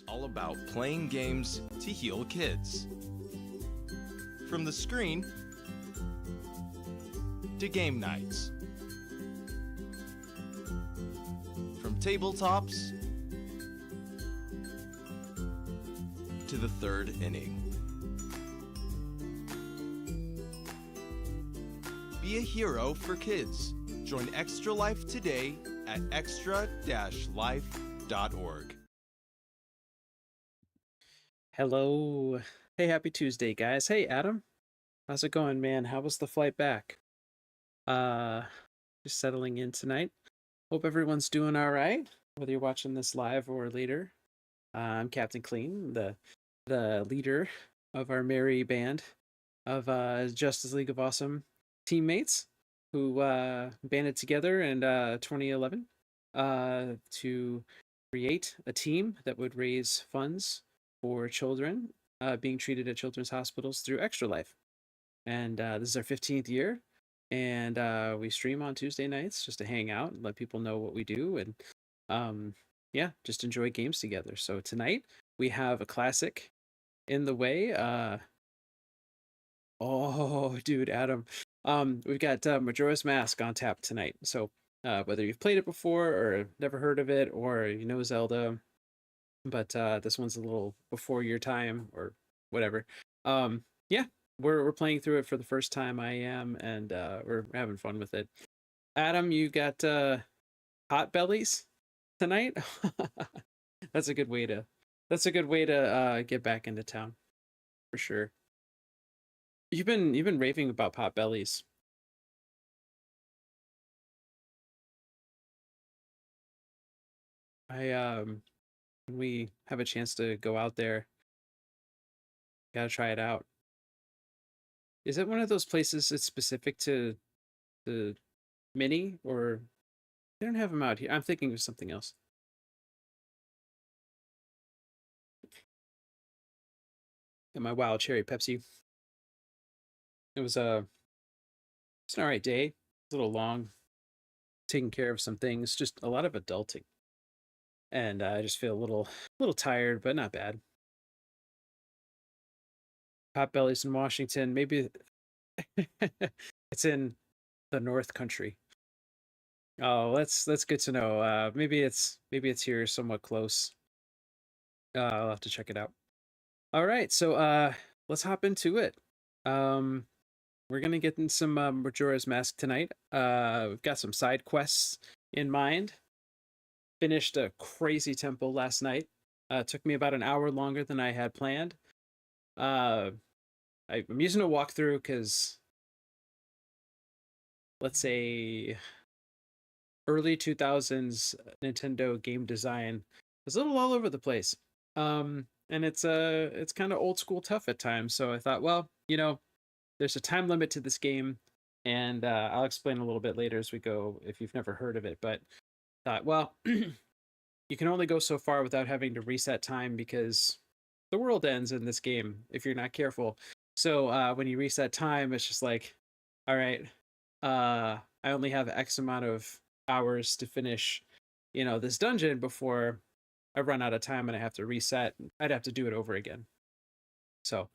all about playing games to heal kids. From the screen to game nights. From tabletops to the third inning. Be a hero for kids. Join Extra Life today at extra-life.org. Hello. Hey, happy Tuesday, guys. Hey, Adam. How's it going, man? How was the flight back? Just settling in tonight. Hope everyone's doing all right, whether you're watching this live or later. I'm Captain Clean, the leader of our merry band of Justice League of Awesome teammates who banded together in 2011 to create a team that would raise funds for children being treated at children's hospitals through Extra Life. And this is our 15th year. And we stream on Tuesday nights just to hang out and let people know what we do. And yeah, just enjoy games together. So tonight we have a classic in the way. Oh, dude, Adam. We've got Majora's Mask on tap tonight. So whether you've played it before or never heard of it, or you know Zelda, but this one's a little before your time or whatever. Yeah, we're playing through it for the first time. I am, and we're having fun with it. Adam, you got hot bellies tonight. That's a good way to get back into town for sure. You've been raving about pot bellies. When we have a chance to go out there, gotta try it out. Is it one of those places that's specific to the mini, or they don't have them out here? I'm thinking of something else. Got my wild cherry Pepsi. It was it's an alright day. A little long, taking care of some things, just a lot of adulting, and I just feel a little tired, but not bad. Potbellies in Washington, maybe it's in the North Country. Oh, that's good to know. Maybe it's here somewhat close. I'll have to check it out. All right, so let's hop into it. We're gonna get in some Majora's Mask tonight. We've got some side quests in mind. Finished a crazy tempo last night. Took me about an hour longer than I had planned. I'm using a walkthrough because, let's say, early 2000s Nintendo game design was a little all over the place. And it's kind of old school tough at times. So I thought, well, there's a time limit to this game, and I'll explain a little bit later as we go if you've never heard of it. But thought, well, you can only go so far without having to reset time because the world ends in this game if you're not careful. So when you reset time, it's just like, all right, I only have X amount of hours to finish, this dungeon before I run out of time and I have to reset. I'd have to do it over again. So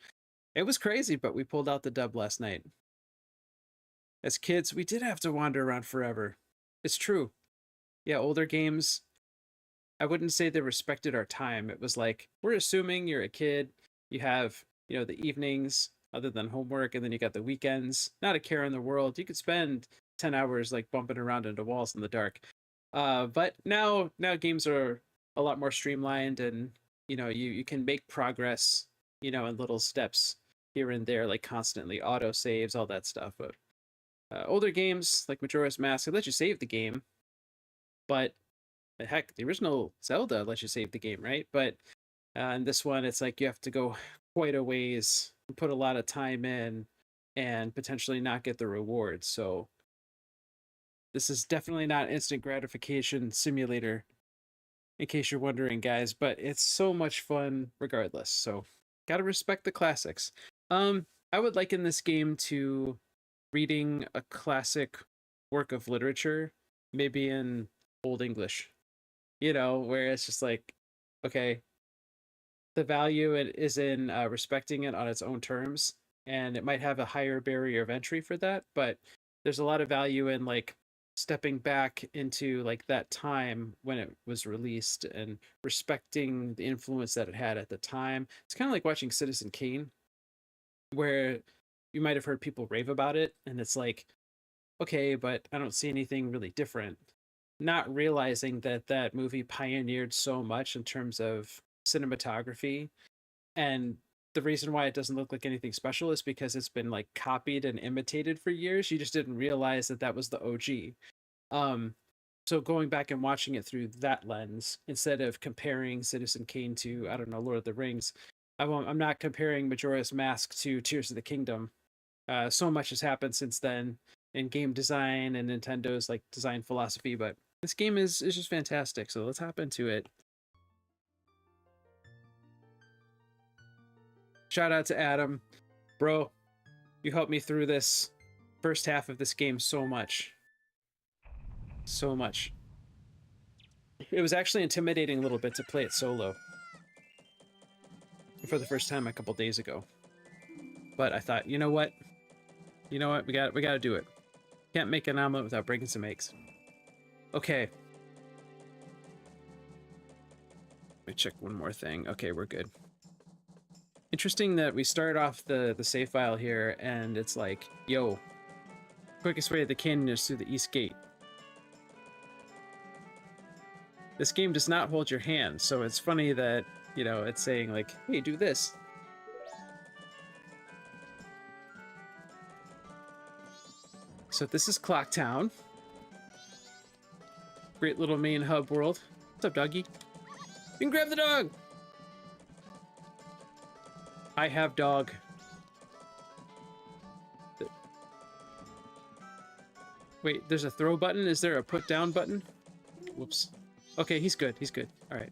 it was crazy, but we pulled out the dub last night. As kids, we did have to wander around forever. It's true. Yeah, older games, I wouldn't say they respected our time. It was like, we're assuming you're a kid, you have, the evenings other than homework, and then you got the weekends, not a care in the world. You could spend 10 hours like bumping around into walls in the dark. But now games are a lot more streamlined, and you can make progress, in little steps here and there, like constantly auto saves, all that stuff. But older games like Majora's Mask, they let you save the game, but heck, the original Zelda let you save the game, right? But in this one, it's like you have to go quite a ways, put a lot of time in, and potentially not get the rewards. So this is definitely not instant gratification simulator, in case you're wondering, guys. But it's so much fun regardless. So gotta respect the classics. I would liken this game to reading a classic work of literature, maybe in Old English. Where it's just like, okay, the value is in respecting it on its own terms, and it might have a higher barrier of entry for that, but there's a lot of value in like stepping back into like that time when it was released and respecting the influence that it had at the time. It's kind of like watching Citizen Kane, where you might have heard people rave about it, and it's like, okay, but I don't see anything really different. Not realizing that that movie pioneered so much in terms of cinematography, and the reason why it doesn't look like anything special is because it's been like copied and imitated for years. You just didn't realize that that was the OG. Um, so going back and watching it through that lens instead of comparing Citizen Kane to, I don't know, Lord of the Rings, I'm not comparing Majora's Mask to Tears of the Kingdom. So much has happened since then in game design and Nintendo's like design philosophy, but this game is just fantastic. So let's hop into it. Shout out to Adam, bro. You helped me through this first half of this game so much. So much. It was actually intimidating a little bit to play it solo for the first time a couple days ago. But I thought, you know what? You know what? We got to do it. Can't make an omelet without breaking some eggs. Okay. Let me check one more thing. Okay, we're good. Interesting that we start off the save file here and it's like, yo, quickest way to the canyon is through the east gate. This game does not hold your hand, so it's funny that, you know, it's saying like, hey, do this. So this is Clock Town. Great little main hub world. What's up, doggy? You can grab the dog! I have dog. Wait, there's a throw button? Is there a put down button? Whoops. Okay, he's good. He's good. All right.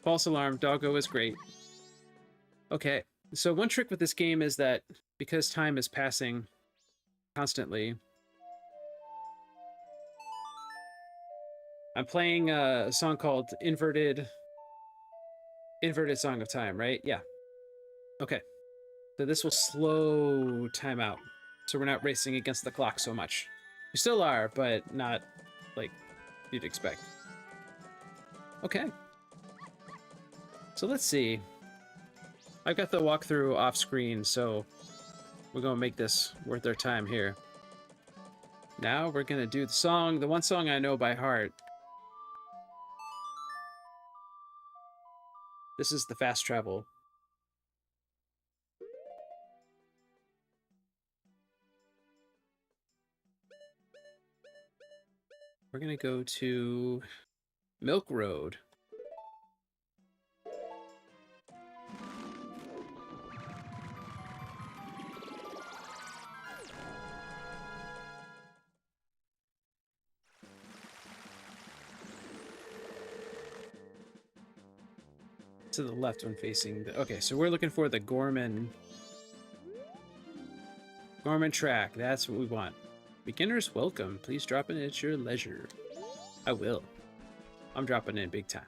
False alarm. Doggo is great. Okay. So one trick with this game is that because time is passing constantly, I'm playing a song called Inverted Song of Time, right? Yeah. Okay. So this will slow time out. So we're not racing against the clock so much. We still are, but not like you'd expect. Okay. So let's see. I've got the walkthrough off screen, so we're gonna make this worth our time here. Now we're gonna do the one song I know by heart. This is the fast travel. We're gonna go to Milk Road. To the left when facing the... Okay, so we're looking for the Gorman track. That's what we want. Beginners welcome. Please drop in at your leisure. I will. I'm dropping in big time.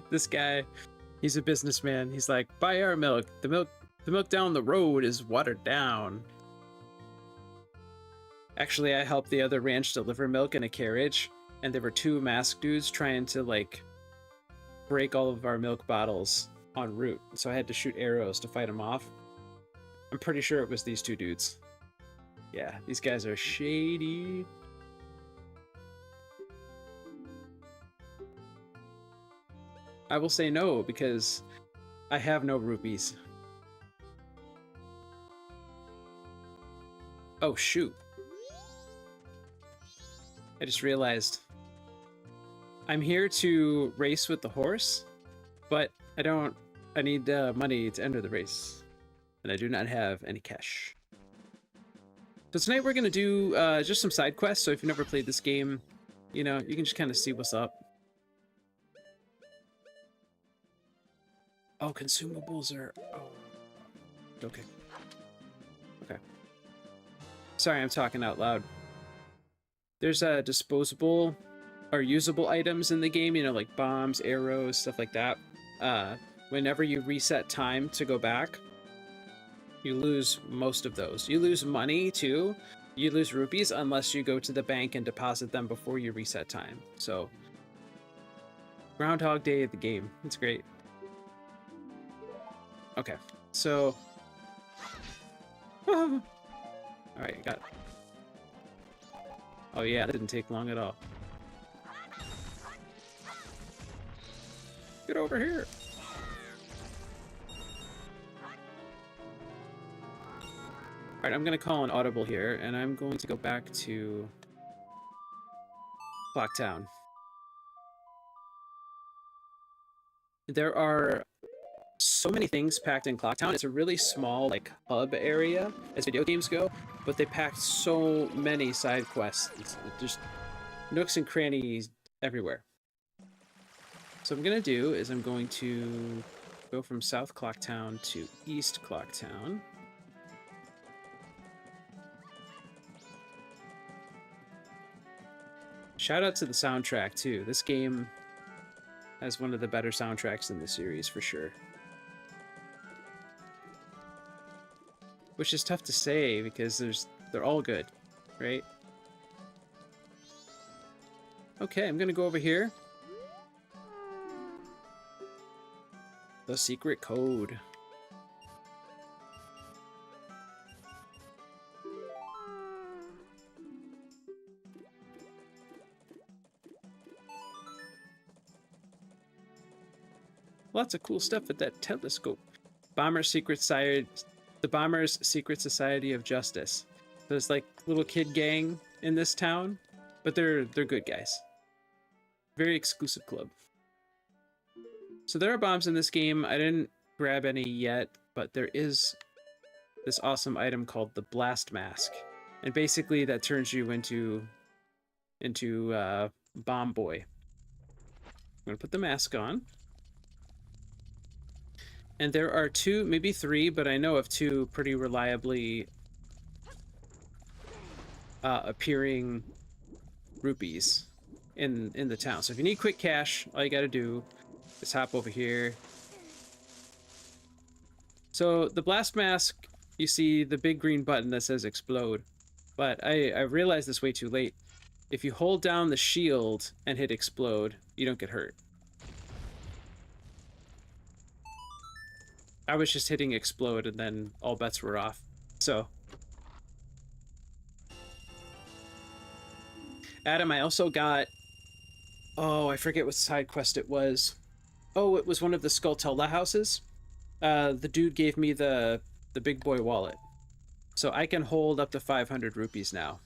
This guy, he's a businessman. He's like, buy our milk. The milk down the road is watered down. Actually, I helped the other ranch deliver milk in a carriage, and there were two masked dudes trying to like break all of our milk bottles en route. So I had to shoot arrows to fight them off. I'm pretty sure it was these two dudes. Yeah, these guys are shady. I will say no because I have no rupees. Oh, shoot. I just realized I'm here to race with the horse, but I need money to enter the race, and I do not have any cash. So tonight we're going to do just some side quests, so if you've never played this game, you know, you can just kind of see what's up. Oh, consumables are... Oh. Okay. Okay. Sorry, I'm talking out loud. There's disposable or usable items in the game, you know, like bombs, arrows, stuff like that. Whenever you reset time to go back, you lose most of those. You lose money, too. You lose rupees unless you go to the bank and deposit them before you reset time. So, Groundhog Day of the game. It's great. Okay, so... Alright, got it. Oh yeah, that didn't take long at all. Get over here! Alright, I'm gonna call an audible here, and I'm going to go back to... Clocktown. There are so many things packed in Clocktown. It's a really small, like, hub area as video games go, but they packed so many side quests. It's just nooks and crannies everywhere. So what I'm going to do is I'm going to go from South Clocktown to East Clocktown. Shout out to the soundtrack, too. This game has one of the better soundtracks in the series, for sure. Which is tough to say because they're all good, right? Okay, I'm gonna go over here. The secret code. Lots of cool stuff with that telescope. Bomber's Secret Society. The Bomber's Secret Society of Justice. There's like little kid gang in this town, but they're good guys. Very exclusive club. So there are bombs in this game. I didn't grab any yet, but there is this awesome item called the Blast Mask, and basically that turns you into Bomb Boy. I'm gonna put the mask on. And there are two, maybe three, but I know of two pretty reliably appearing rupees in the town. So if you need quick cash, all you gotta do is hop over here. So the Blast Mask, you see the big green button that says explode. But I realized this way too late. If you hold down the shield and hit explode, you don't get hurt. I was just hitting explode and then all bets were off. So. Adam, I also got... Oh, I forget what side quest it was. Oh, it was one of the Skulltula houses. The dude gave me the big boy wallet. So I can hold up to 500 rupees now.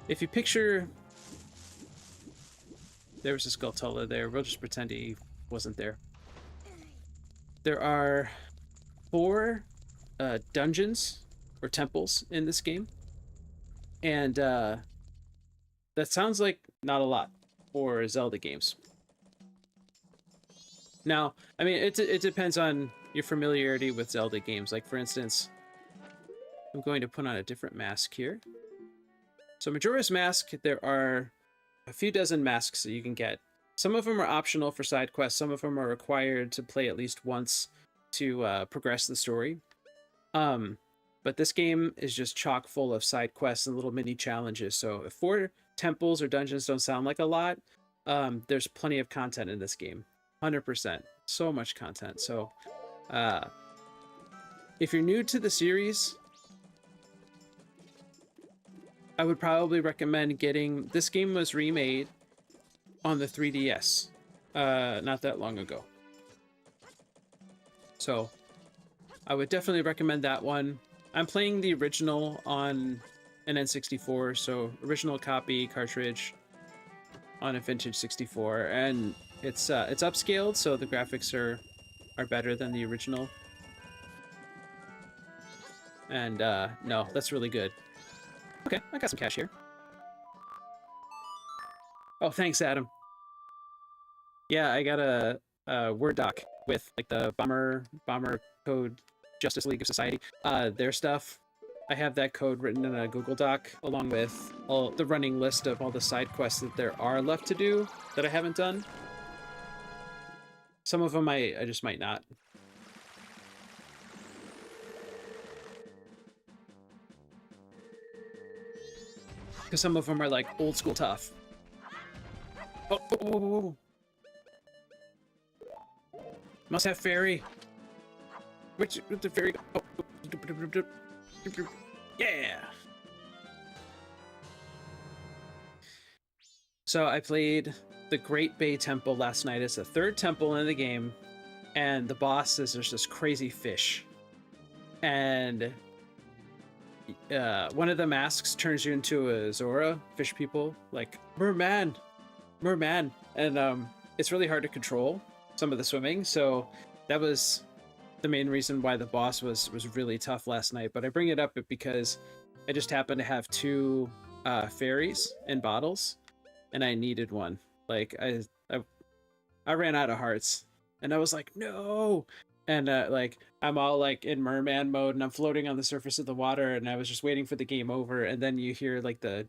If you picture... There was a Skulltula there. We'll just pretend he wasn't there. There are 4 dungeons or temples in this game. And that sounds like not a lot for Zelda games. Now, I mean, it depends on your familiarity with Zelda games. Like, for instance, I'm going to put on a different mask here. So Majora's Mask, there are a few dozen masks that you can get. Some of them are optional for side quests. Some of them are required to play at least once to progress the story. But this game is just chock full of side quests and little mini challenges. So if 4 temples or dungeons don't sound like a lot, there's plenty of content in this game. 100%. So much content. So if you're new to the series, I would probably recommend getting... This game was remade on the 3DS not that long ago. So I would definitely recommend that one. I'm playing the original on an N64, so original copy cartridge on a vintage 64, and it's upscaled, so the graphics are better than the original. And no, that's really good. Okay, I got some cash here. Oh, thanks, Adam. Yeah, I got a Word doc with like the bomber code Justice League of Society. Their stuff. I have that code written in a Google Doc along with all the running list of all the side quests that there are left to do that I haven't done. Some of them I just might not. Because some of them are like old school tough. Oh, oh, oh, oh. Must have fairy. Which the fairy? Oh, yeah. So I played the Great Bay Temple last night. It's the third temple in the game, and the boss is there's this crazy fish, and one of the masks turns you into a Zora fish people, like merman, and it's really hard to control some of the swimming. So that was the main reason why the boss was really tough last night. But I bring it up because I just happened to have two fairies in bottles, and I needed one. Like I ran out of hearts, and I was like, no. And like I'm all like in merman mode, and I'm floating on the surface of the water, and I was just waiting for the game over, and then you hear like the,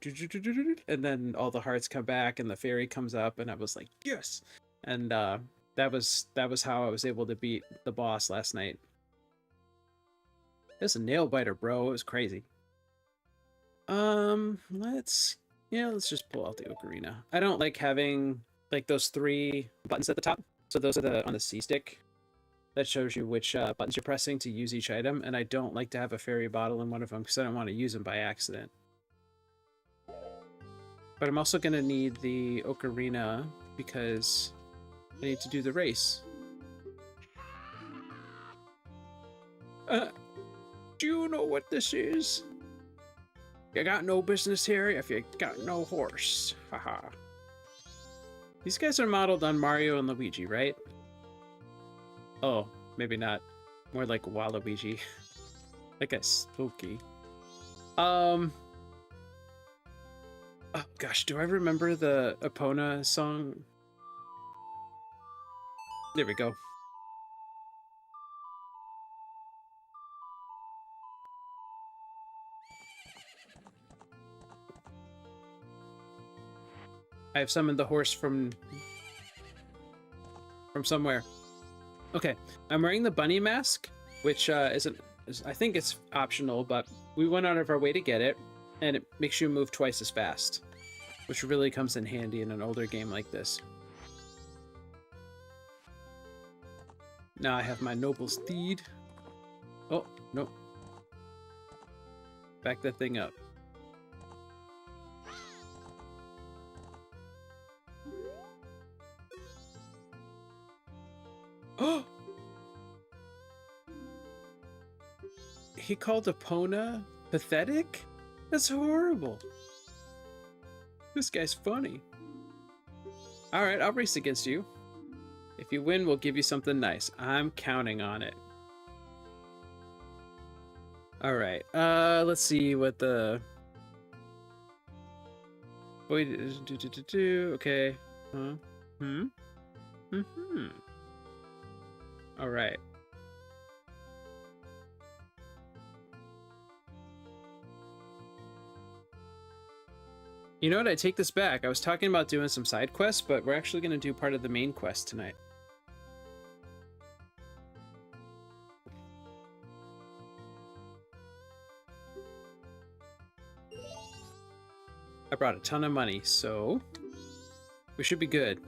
and then all the hearts come back, and the fairy comes up, and I was like, yes. And that was how I was able to beat the boss last night. It's a nail biter, bro. It was crazy. Let's just pull out the ocarina. I don't like having like those three buttons at the top. So those are on the C stick. That shows you which buttons you're pressing to use each item, and I don't like to have a fairy bottle in one of them because I don't want to use them by accident. But I'm also going to need the ocarina because I need to do the race. Do you know what this is? You got no business here if you got no horse. Haha. These guys are modeled on Mario and Luigi, right? Oh, maybe not. More like Waluigi. Like a spooky. Oh gosh, do I remember the Epona song? There we go. I have summoned the horse from somewhere. Okay, I'm wearing the bunny mask, which I think it's optional, but we went out of our way to get it, and it makes you move twice as fast, which really comes in handy in an older game like this. Now I have my noble steed. Oh, no. Back that thing up. Oh! He called Epona pathetic? That's horrible. This guy's funny. Alright, I'll race against you. If you win, we'll give you something nice. I'm counting on it. Alright, let's see what the... Okay. Huh? Alright. You know what? I take this back. I was talking about doing some side quests, but we're actually going to do part of the main quest tonight. I brought a ton of money, so we should be good.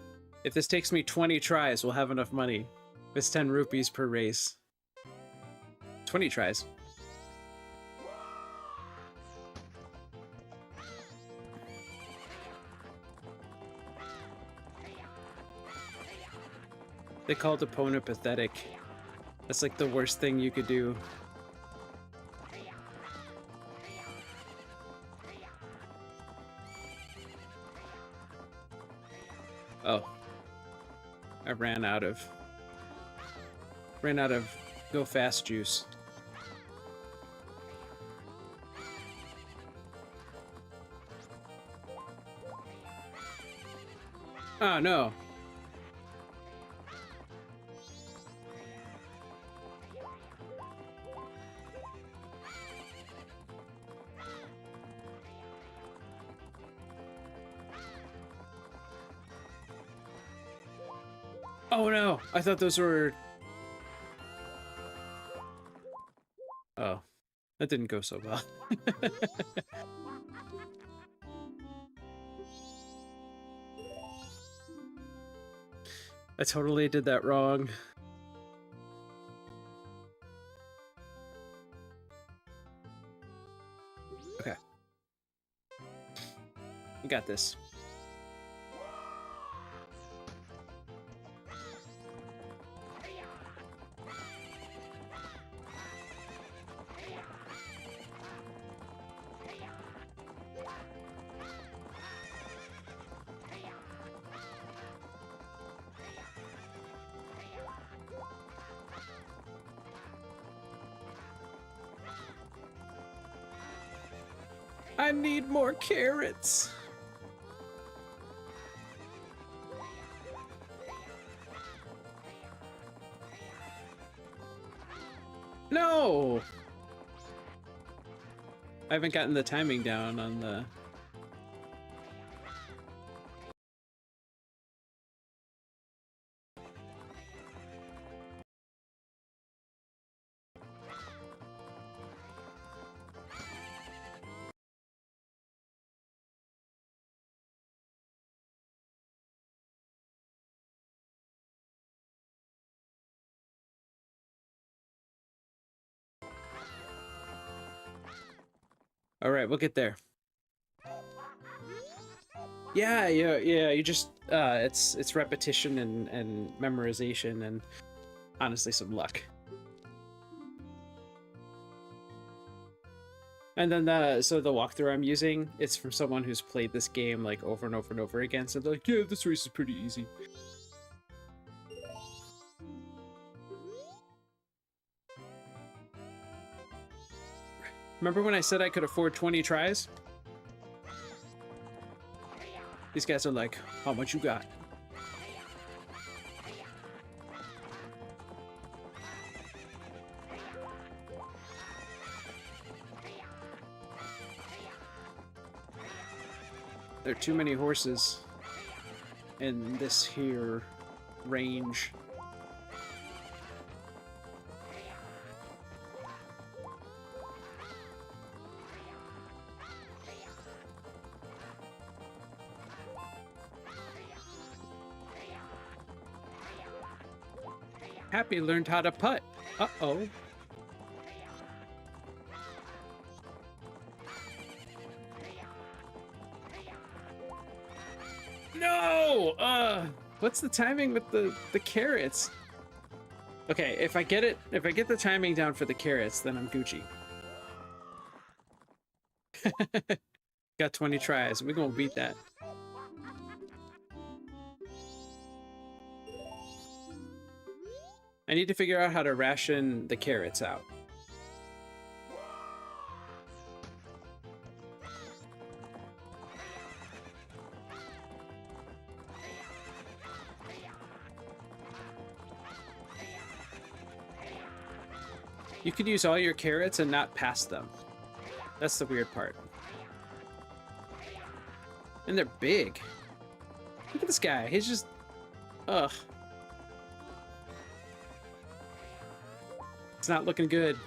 If this takes me 20 tries, we'll have enough money. It's 10 rupees per race. 20 tries. They called Epona pathetic. That's like the worst thing you could do. Oh. I ran out of go fast juice. Oh, no. Oh, no. I thought those were... Oh, that didn't go so well. I totally did that wrong. Okay. We got this. I need more carrots. No! I haven't gotten the timing down on the... All right, we'll get there. Yeah. You just it's repetition and memorization and honestly some luck. And then so the walkthrough I'm using, it's from someone who's played this game like over and over and over again. So they're like, yeah, this race is pretty easy. Remember when I said I could afford 20 tries? These guys are like, how much you got? There are too many horses in this here range. Happy learned how to putt. Uh-oh. No! What's the timing with the carrots? Okay, if I get the timing down for the carrots, then I'm Gucci. Got 20 tries. We're gonna beat that. I need to figure out how to ration the carrots out. You could use all your carrots and not pass them. That's the weird part. And they're big. Look at this guy. He's just... Ugh. It's not looking good.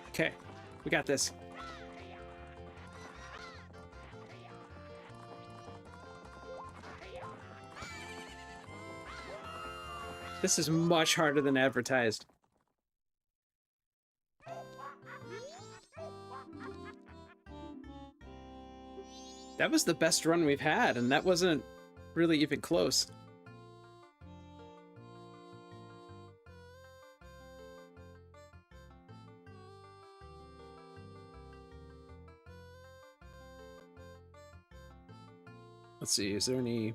Okay, we got this. This is much harder than advertised. That was the best run we've had, and that wasn't really even close. Let's see, is there any...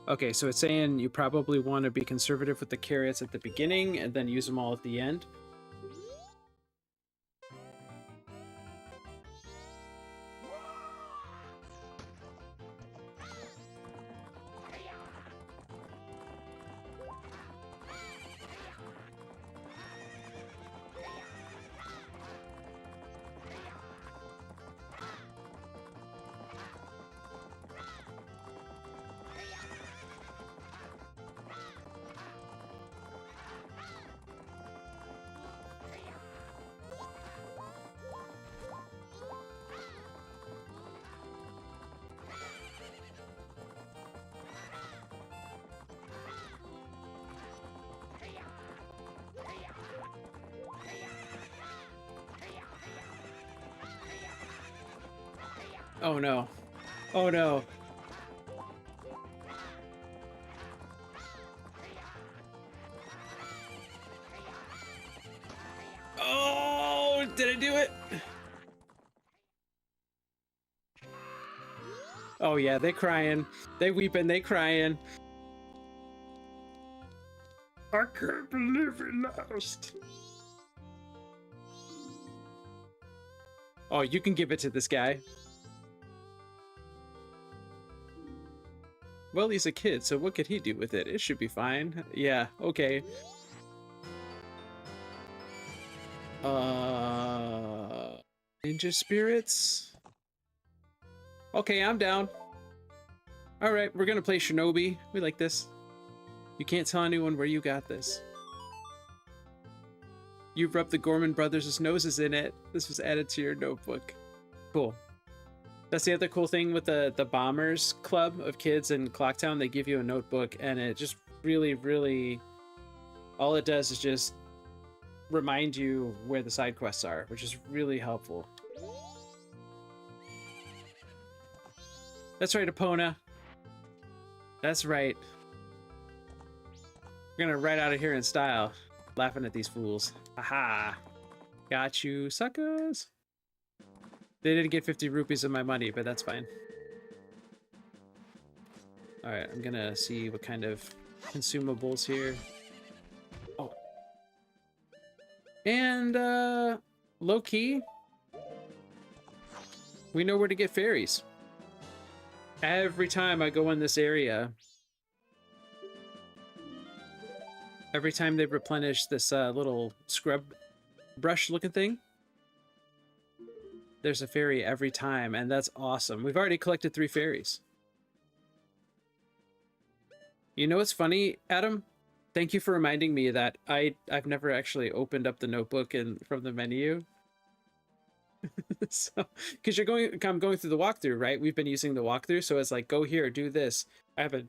Okay, so it's saying you probably want to be conservative with the carrots at the beginning and then use them all at the end. Oh no. Oh no. Oh, did I do it? Oh yeah, they crying. They weeping, they crying. I can't believe we lost. Oh, you can give it to this guy. Well, he's a kid, so what could he do with it? It should be fine. Yeah, okay. Ninja spirits? Okay, I'm down. Alright, we're gonna play Shinobi. We like this. You can't tell anyone where you got this. You've rubbed the Gorman brothers' noses in it. This was added to your notebook. Cool. That's the other cool thing with the Bombers Club of kids in Clocktown. They give you a notebook, and it just really... all it does is just remind you where the side quests are, which is really helpful. That's right, Epona. That's right. We're gonna ride out of here in style, laughing at these fools. Haha. Got you, suckers. They didn't get 50 rupees of my money, but that's fine. Alright, I'm gonna see what kind of consumables here. Oh. And, low-key, we know where to get fairies. Every time I go in this area, every time they replenish this little scrub brush looking thing, there's a fairy every time, and that's awesome. We've already collected 3 fairies. You know what's funny, Adam? Thank you for reminding me that I've never actually opened up the notebook from the menu. So, because I'm going through the walkthrough, right? We've been using the walkthrough, so it's like, go here, do this. I haven't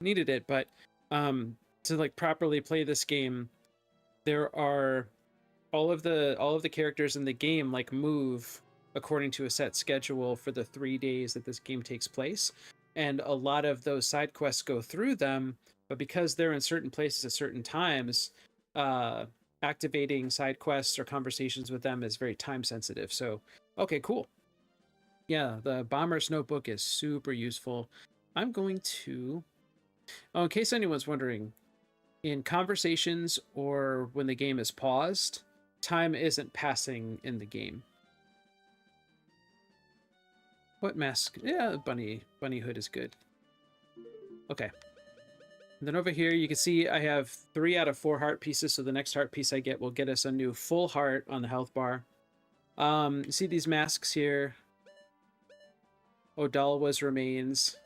needed it, but to like properly play this game, there are all of the characters in the game like move according to a set schedule for the 3 days that this game takes place, and a lot of those side quests go through them, but because they're in certain places at certain times, activating side quests or conversations with them is very time sensitive. So, okay, cool. Yeah, the Bomber's Notebook is super useful. I'm going to... Oh, in case anyone's wondering, in conversations or when the game is paused, time isn't passing in the game. What mask? Yeah, bunny hood is good. Okay. And then over here, you can see I have 3 out of 4 heart pieces, so the next heart piece I get will get us a new full heart on the health bar. You see these masks here? Odalwa's remains,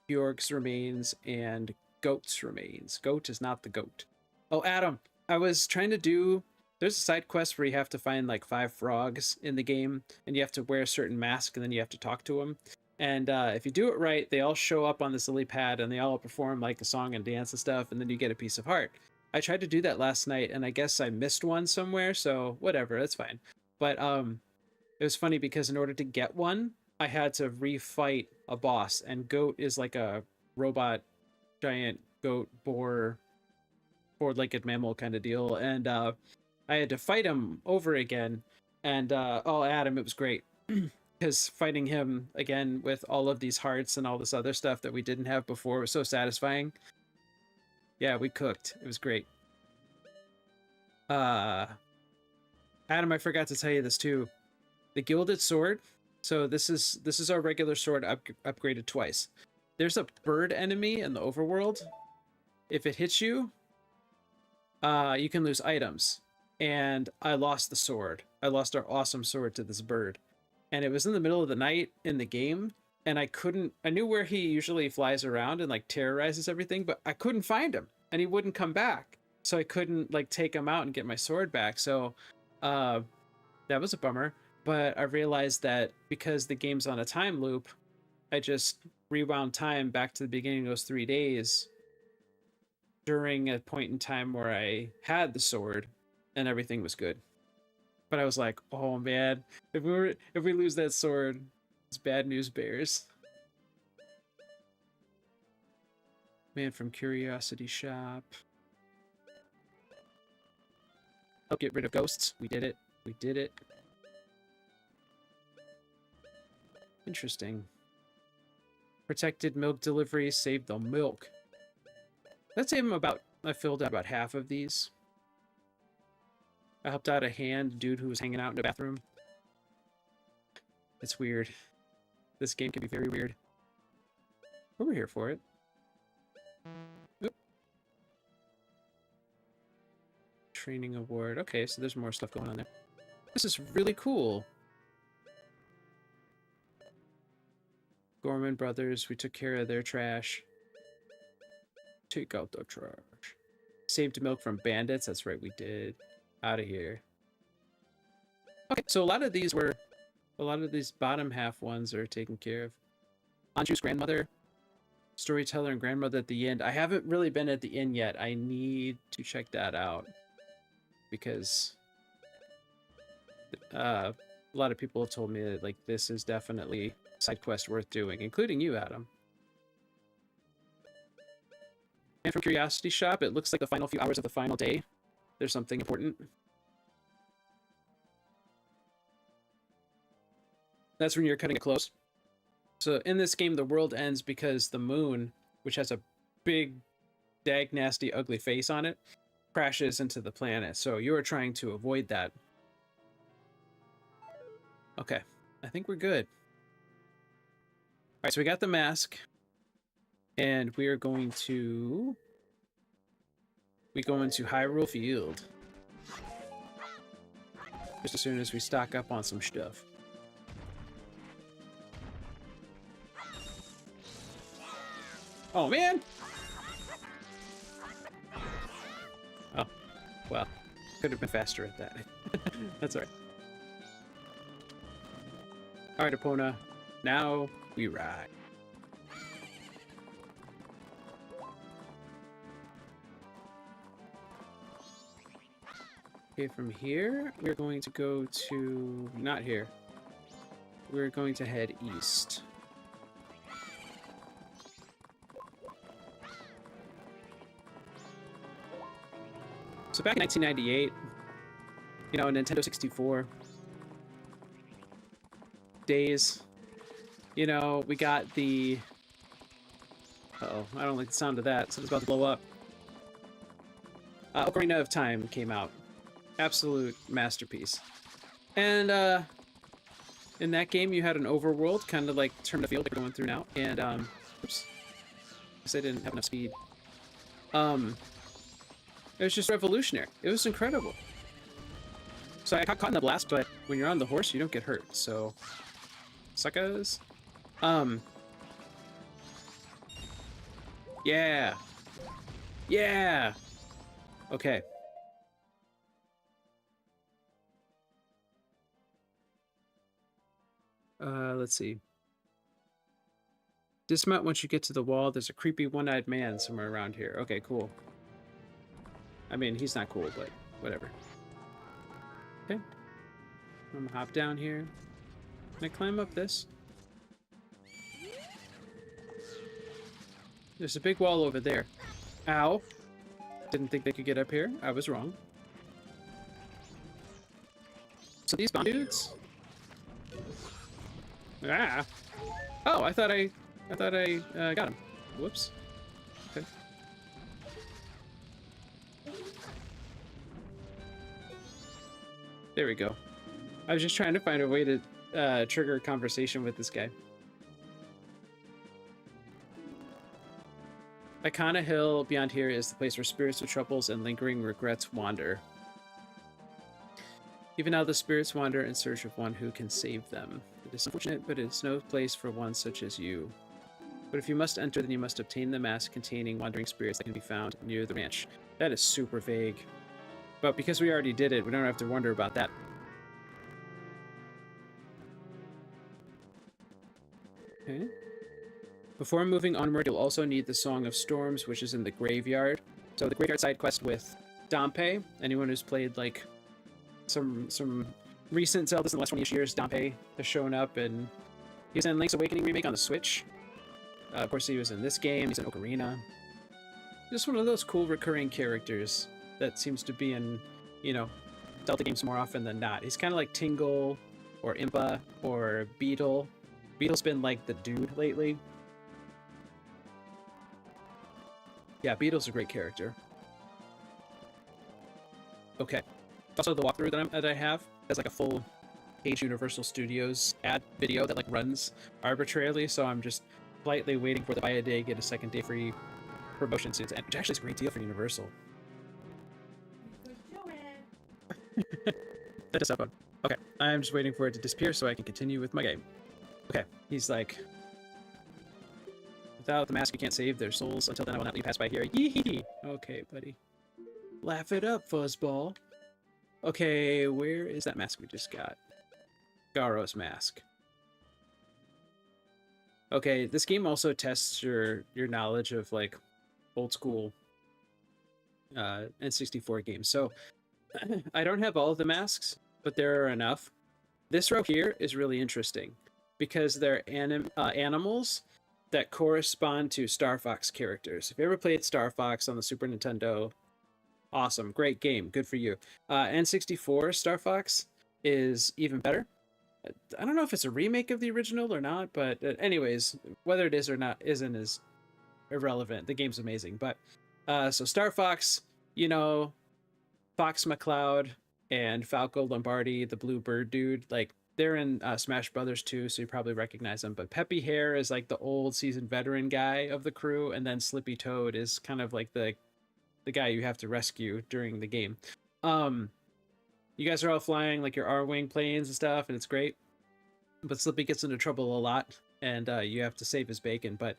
Bjork's remains, and Goat's remains. Goat is not the goat. Oh, Adam, I was trying to do... There's a side quest where you have to find like 5 frogs in the game, and you have to wear a certain mask, and then you have to talk to them. And if you do it right, they all show up on this lily pad, and they all perform like a song and dance and stuff, and then you get a piece of heart. I tried to do that last night, and I guess I missed one somewhere, so whatever, that's fine. But it was funny because in order to get one, I had to refight a boss, and Goat is like a robot giant goat, boar, four-legged mammal kind of deal, and I had to fight him over again. And oh, Adam, it was great because fighting him again with all of these hearts and all this other stuff that we didn't have before was so satisfying. Yeah, we cooked. It was great. Adam, I forgot to tell you this too. The gilded sword. So this is our regular sword upgraded twice. There's a bird enemy in the overworld. If it hits you, you can lose items. And I lost the sword. I lost our awesome sword to this bird. And it was in the middle of the night in the game, and I knew where he usually flies around and like terrorizes everything, but I couldn't find him, and he wouldn't come back. So I couldn't like take him out and get my sword back. So that was a bummer. But I realized that because the game's on a time loop, I just rewound time back to the beginning of those 3 days during a point in time where I had the sword and everything was good. But I was like, oh man, if we lose that sword, it's bad news bears. Man from Curiosity Shop. Oh, get rid of ghosts. We did it. We did it. Interesting. Protected milk delivery. Saved the milk. Let's say I filled out about half of these. I helped out a dude who was hanging out in the bathroom. It's weird. This game can be very weird. But we're here for it. Oop. Training award. Okay, so there's more stuff going on there. This is really cool. Gorman Brothers, we took care of their trash. Take out the trash. Saved milk from bandits. That's right, we did. Out of here. Okay, so a lot of these bottom half ones are taken care of. Anju's grandmother, storyteller and grandmother at the end. I haven't really been at the inn yet. I need to check that out because a lot of people have told me that like this is definitely a side quest worth doing, including you, Adam. And from Curiosity Shop, it looks like the final few hours of the final day. There's something important. That's when you're cutting it close. So in this game, the world ends because the moon, which has a big, dag, nasty, ugly face on it, crashes into the planet. So you're trying to avoid that. Okay, I think we're good. All right, so we got the mask. And we are going to... We go into Hyrule Field. Just as soon as we stock up on some stuff. Oh, man! Oh, well. Could have been faster at that. That's alright. Alright, Epona. Now we ride. Okay, from here, we're going to go to... Not here. We're going to head east. So back in 1998, you know, Nintendo 64 days, you know, we got the... Uh-oh, I don't like the sound of that, so it's about to blow up. Ocarina of Time came out. Absolute masterpiece. And in that game, you had an overworld, kind of like Turn the Field like we're going through now. And, oops. I guess I didn't have enough speed. It was just revolutionary. It was incredible. So I got caught in the blast, but when you're on the horse, you don't get hurt. So, suckers. Yeah. Yeah. Okay. Let's see. Dismount once you get to the wall. There's a creepy one-eyed man somewhere around here. Okay, cool. I mean, he's not cool, but whatever. Okay. I'm gonna hop down here. Can I climb up this? There's a big wall over there. Ow. Didn't think they could get up here. I was wrong. So these bomb dudes? Ah. Oh, I thought I got him. Whoops. Okay. There we go. I was just trying to find a way to trigger a conversation with this guy. Icona Hill beyond here is the place where spirits with troubles and lingering regrets wander. Even now the spirits wander in search of one who can save them. It is unfortunate, but it is no place for one such as you. But if you must enter, then you must obtain the mask containing wandering spirits that can be found near the ranch. That is super vague. But because we already did it, we don't have to wonder about that. Okay. Before moving onward, you'll also need the Song of Storms, which is in the graveyard. So the graveyard side quest with Dompe. Anyone who's played like some recent Zeldas in the last 20 years, Dompe has shown up, and he's in Link's Awakening remake on the Switch. Of course, he was in this game. He's in Ocarina. Just one of those cool recurring characters that seems to be in, you know, Zelda games more often than not. He's kind of like Tingle or Impa or Beetle. Beetle's been like the dude lately. Yeah, Beetle's a great character. Okay. Also, the walkthrough that I have has like a full page Universal Studios ad video that like runs arbitrarily, so I'm just politely waiting for the buy a day, get a second day free promotion to end, which actually is a great deal for Universal. That does sound fun. Okay, I'm just waiting for it to disappear so I can continue with my game. Okay, he's like, without the mask, you can't save their souls. Until then, I will not let you pass by here. Yee-hee! Okay, buddy. Laugh it up, fuzzball. Okay, where is that mask we just got? Garo's mask. Okay, this game also tests your knowledge of like old school N64 games. So I don't have all of the masks, but there are enough. This row here is really interesting because they're animals that correspond to Star Fox characters. If you ever played Star Fox on the Super Nintendo, awesome, great game, good for you. N64 Star Fox is even better. I don't know if it's a remake of the original or not, but anyways, whether it is or not isn't as irrelevant. The game's amazing. But so Star Fox, you know, Fox McCloud and Falco Lombardi, the blue bird dude, like they're in Smash Brothers too, so you probably recognize them. But Peppy Hare is like the old seasoned veteran guy of the crew, and then Slippy Toad is kind of like the guy you have to rescue during the game. You guys are all flying like your R-Wing planes and stuff, and it's great. But Slippy gets into trouble a lot, and you have to save his bacon. But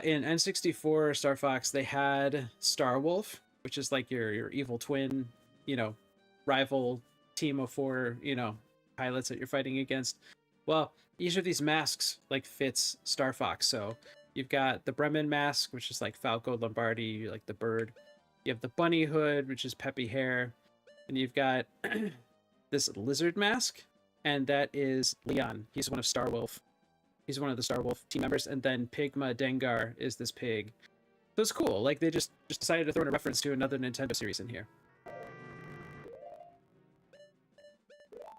in N64 Star Fox, they had Star Wolf, which is like your evil twin, you know, rival team of 4, you know, pilots that you're fighting against. Well, each of these masks like fits Star Fox. So you've got the Bremen mask, which is like Falco Lombardi, like the bird. You have the bunny hood, which is Peppy Hare. And you've got this lizard mask, and that is Leon. He's one of Star Wolf. He's one of the Star Wolf team members. And then Pigma Dengar is this pig. So it's cool. Like they just decided to throw in a reference to another Nintendo series in here.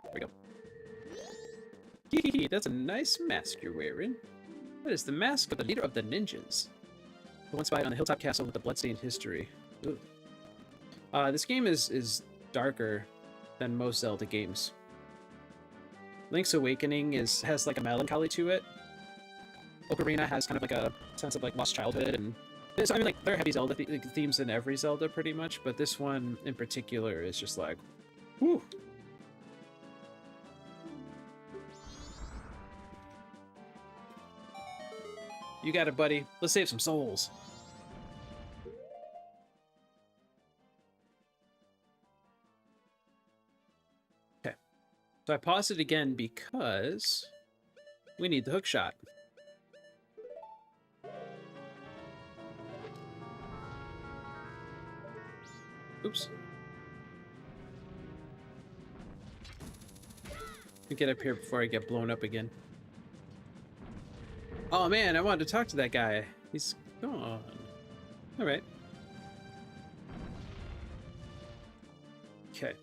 There we go. Hee, that's a nice mask you're wearing. That is the mask of the leader of the ninjas. The one spy on the hilltop castle with the bloodstained history. Ooh. This game is darker than most Zelda games. Link's Awakening has like a melancholy to it. Ocarina has kind of like a sense of like lost childhood, and so I mean like there are heavy Zelda themes in every Zelda pretty much, but this one in particular is just like, whew. You got it, buddy. Let's save some souls. Okay. So I paused it again because we need the hook shot. Oops. Let me get up here before I get blown up again. Oh man, I wanted to talk to that guy. He's gone. Alright. Okay.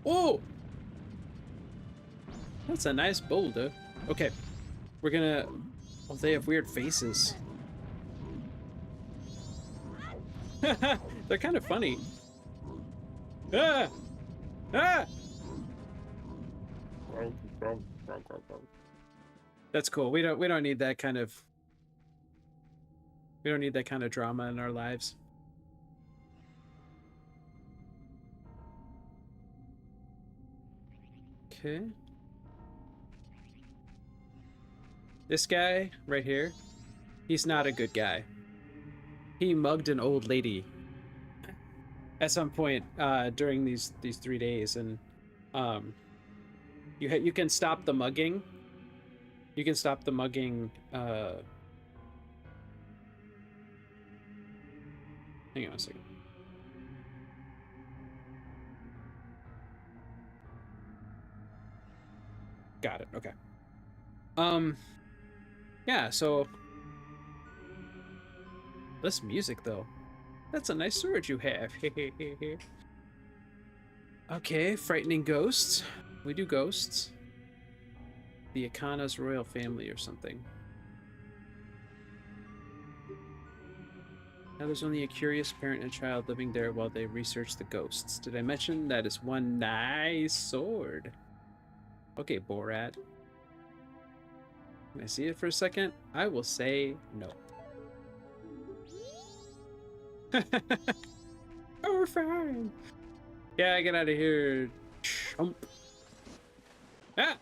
Oh! That's a nice boulder. Okay. We're gonna... Oh, they have weird faces. They're kind of funny. Ah! Ah! That's cool. We don't need that kind of... We don't need that kind of drama in our lives. Okay. This guy right here, he's not a good guy. He mugged an old lady at some point during these 3 days, and you can stop the mugging. You can stop the mugging. Hang on a second. Got it. Okay. Yeah. So this music though, that's a nice sword you have. Okay, frightening ghosts. We do ghosts. The Akana's royal family or something. Now there's only a curious parent and child living there while they research the ghosts. Did I mention that is one nice sword? Okay, Borat. Can I see it for a second? I will say no. Oh, we're fine. Yeah, get out of here. Chump. Ah!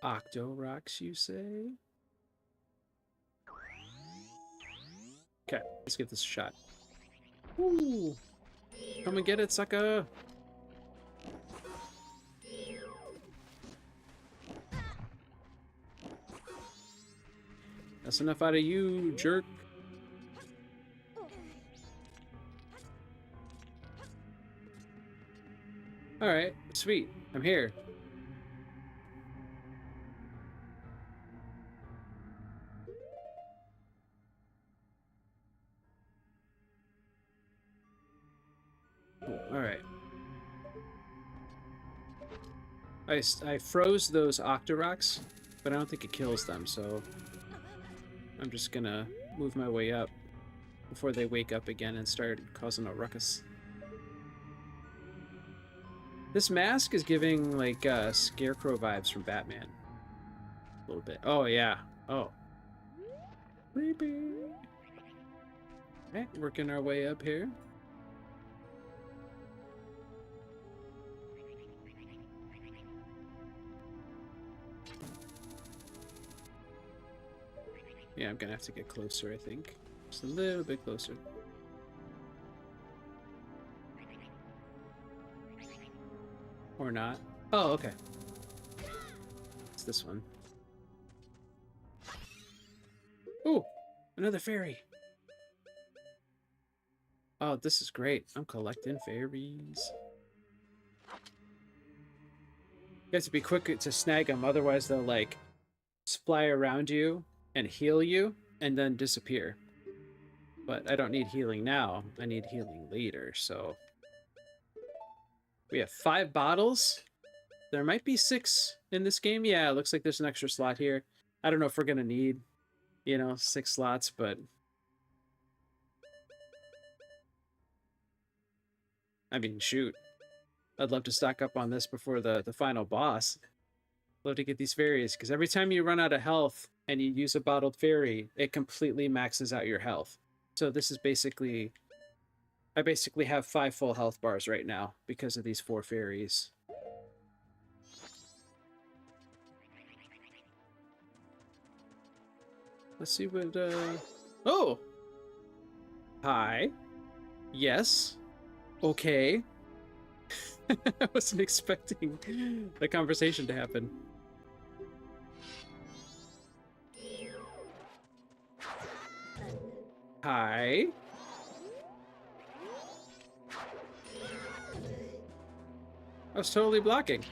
Octoroks, you say? Okay, let's give this a shot. Ooh. Come and get it, sucker. That's enough out of you, jerk. Alright, sweet. I'm here. Alright. I froze those Octoroks, but I don't think it kills them, so I'm just gonna move my way up before they wake up again and start causing a ruckus. This mask is giving, like, Scarecrow vibes from Batman. A little bit. Oh, yeah. Oh. Creepy. Alright, working our way up here. Yeah, I'm gonna have to get closer, I think. Just a little bit closer. Or not. Oh, okay. It's this one. Ooh! Another fairy! Oh, this is great. I'm collecting fairies. You have to be quick to snag them, otherwise they'll, like, fly around you and heal you and then disappear. But I don't need healing now. I need healing later, so... We have 5 bottles. There might be 6 in this game. Yeah, it looks like there's an extra slot here. I don't know if we're gonna need, you know, 6 slots, but... I mean, shoot. I'd love to stock up on this before the final boss. Love to get these fairies, because every time you run out of health and you use a bottled fairy, it completely maxes out your health. So this is basically... I basically have 5 full health bars right now because of these 4 fairies. Let's see what, Oh! Hi. Yes. Okay. I wasn't expecting the conversation to happen. Hi. I was totally blocking.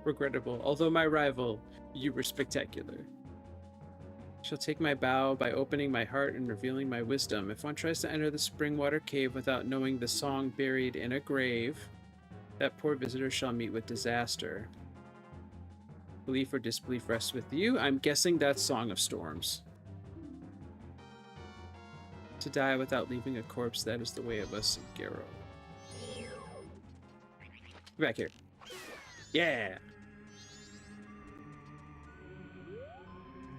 regrettable. Although my rival, you were spectacular. Shall take my bow by opening my heart and revealing my wisdom. If one tries to enter the Springwater Cave without knowing the song buried in a grave, that poor visitor shall meet with disaster. Belief or disbelief rests with you. I'm guessing that's Song of Storms. To die without leaving a corpse, that is the way of us, Garrow. Get back here. Yeah!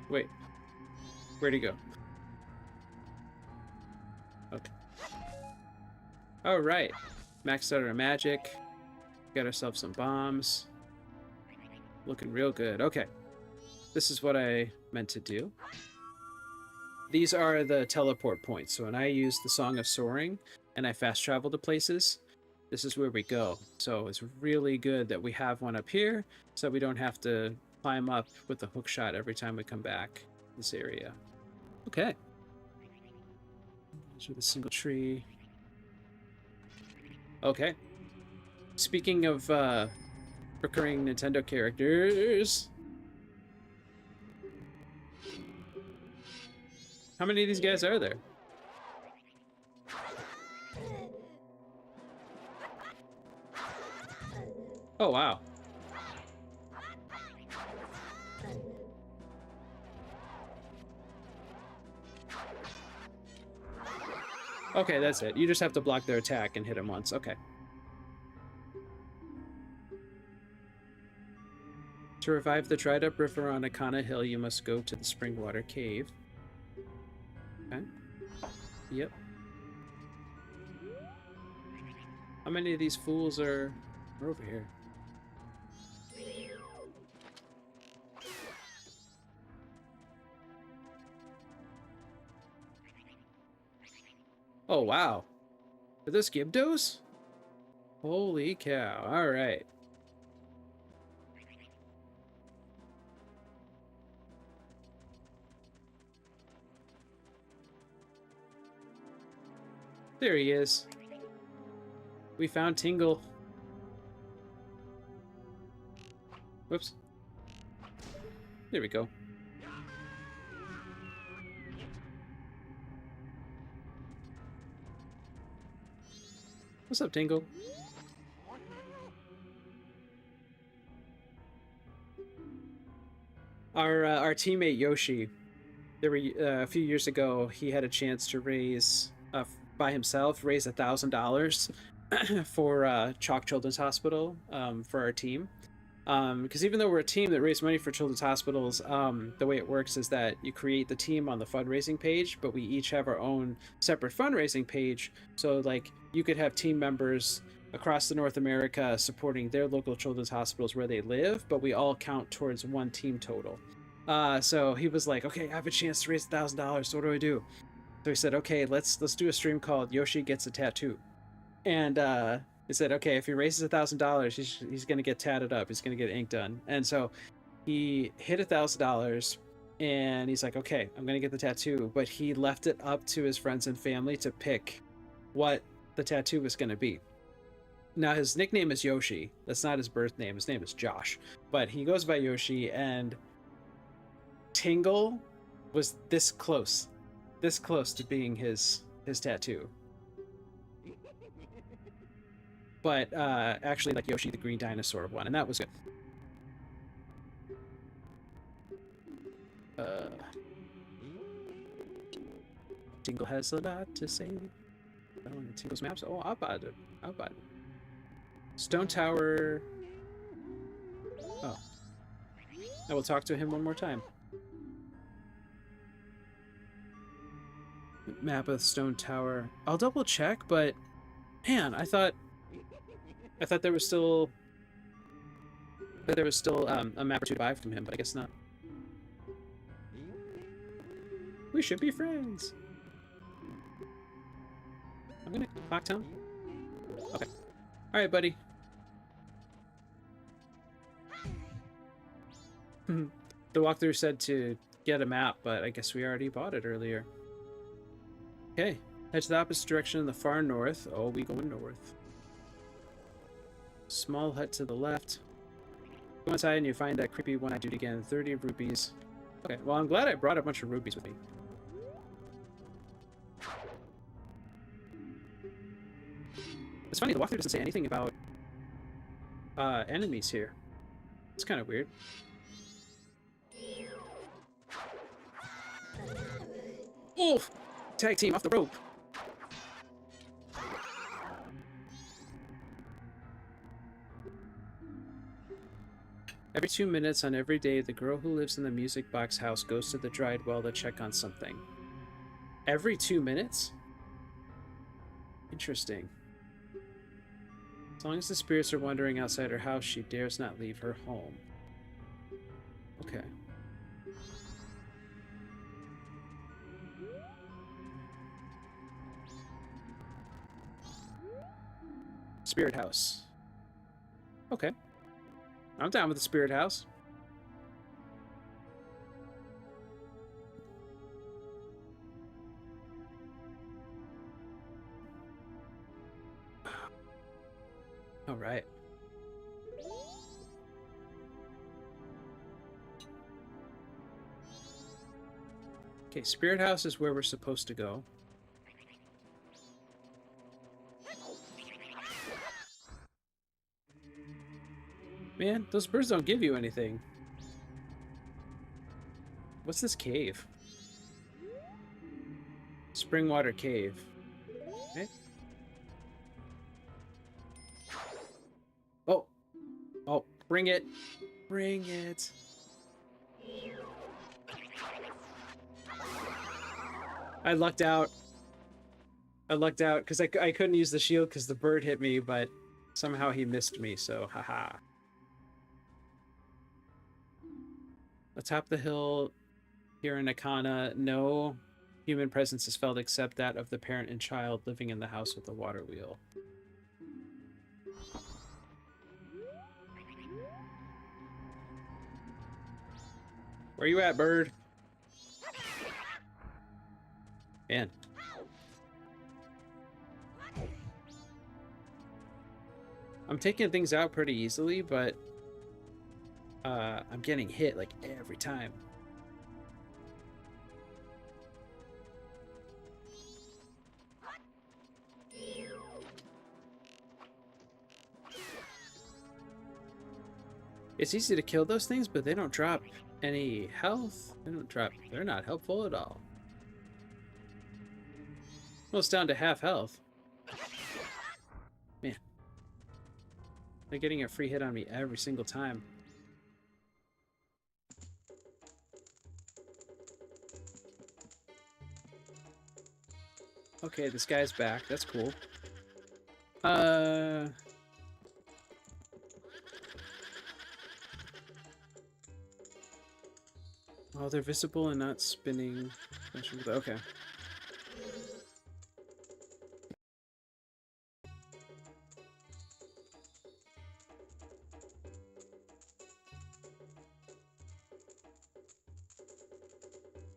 Wait. Where'd he go? Okay. Alright. Maxed out our magic. Got ourselves some bombs. Looking real good. Okay. This is what I meant to do. These are the teleport points. So when I use the Song of Soaring and I fast travel to places, this is where we go. So it's really good that we have one up here so we don't have to climb up with the hook shot every time we come back this area. Okay. These are the single tree. Okay. Speaking of recurring Nintendo characters, how many of these guys are there? Oh, wow. Okay, that's it. You just have to block their attack and hit them once. Okay. To revive the dried up river on Akana Hill, you must go to the Springwater Cave. Okay. Yep. How many of these fools are over here? Oh, wow. Are those Gibdos? Holy cow. Alright. There he is. We found Tingle. Whoops. There we go. What's up, Tingle? Our teammate Yoshi, there were a few years ago, he had a chance to raise by himself raise $1,000 for Chalk Children's Hospital for our team. Because even though we're a team that raised money for children's hospitals, the way it works is that you create the team on the fundraising page, but we each have our own separate fundraising page. So like you could have team members across the North America supporting their local children's hospitals where they live, but we all count towards one team total. So he was like, okay, I have a chance to raise $1,000. So what do I do? So he said, okay, let's do a stream called Yoshi Gets a Tattoo. And he said, okay, if he raises $1,000, he's gonna get tatted up. He's gonna get ink done. And so he hit $1,000, and he's like, okay, I'm gonna get the tattoo. But he left it up to his friends and family to pick what the tattoo was gonna be. Now his nickname is Yoshi. That's not his birth name. His name is Josh, but he goes by Yoshi. And Tingle was this close to being his tattoo. But actually, like Yoshi the Green Dinosaur won, and that was good. Tingle has a lot to say. Oh, Tingle's maps. Oh, I'll buy it. Stone Tower. Oh. I will talk to him one more time. Map of Stone Tower. I'll double check, but man, I thought there was still a map or two to buy from him, but I guess not. We should be friends. I'm gonna talk to him. Okay. All right, buddy. The walkthrough said to get a map, but I guess we already bought it earlier. Okay, head to the opposite direction in the far north. Oh, we going north. Small hut to the left. Go inside and you find that creepy one-eyed dude again. 30 rupees. Okay, well, I'm glad I brought a bunch of rupees with me. It's funny, the walkthrough doesn't say anything about enemies here. It's kind of weird. Oof! Tag team off the rope. Every 2 minutes on every day, the girl who lives in the music box house goes to the dried well to check on something. Every 2 minutes? Interesting. As long as the spirits are wandering outside her house, she dares not leave her home. Okay. Spirit house. Okay. I'm down with the spirit house. All right. Okay, spirit house is where we're supposed to go. Man, those birds don't give you anything. What's this cave? Springwater Cave. Okay. Oh. Oh, bring it. Bring it. I lucked out. I lucked out because I couldn't use the shield because the bird hit me, but somehow he missed me, so haha. Atop the hill here in Akana, no human presence is felt except that of the parent and child living in the house with the water wheel. Where you at, bird? Man. I'm taking things out pretty easily, but I'm getting hit like every time. It's easy to kill those things, but they don't drop any health. They're not helpful at all. Well, it's down to half health. Man. They're getting a free hit on me every single time. Okay, this guy's back. That's cool. Oh, they're visible and not spinning. Okay.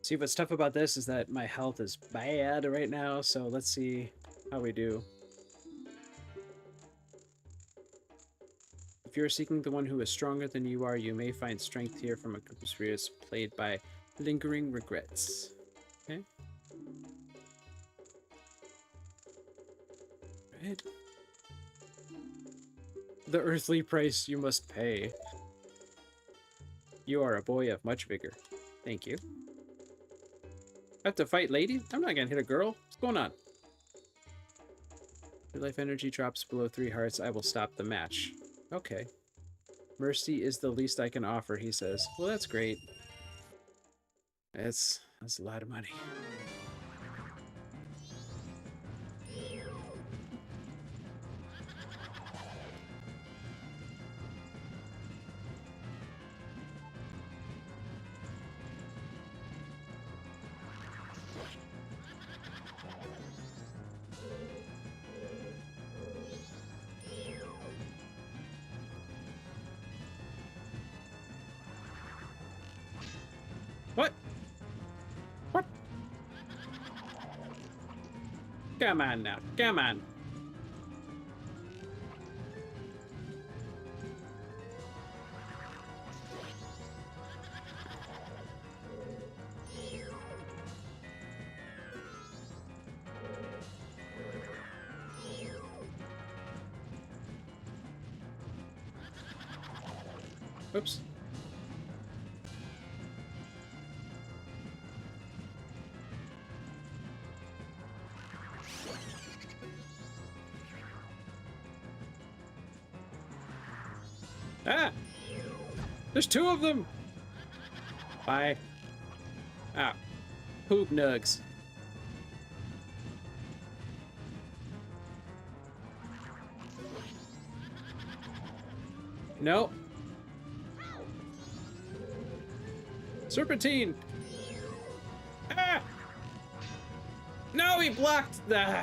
See, what's tough about this is that my health is bad right now, so let's see how we do. If you're seeking the one who is stronger than you are, you may find strength here from a group of spirits played by Lingering Regrets. Okay. Right. The earthly price you must pay. You are a boy of much vigor. Thank you. I have to fight ladies? I'm not gonna hit a girl. What's going on? Your life energy drops below 3 hearts. I will stop the match. Okay. Mercy is the least I can offer, he says. Well, that's great. That's a lot of money. What? What? Come on now. Come on. Oops. Ah! There's two of them! Bye. Ah. Poop nugs. No. Serpentine! Ah! No, he blocked the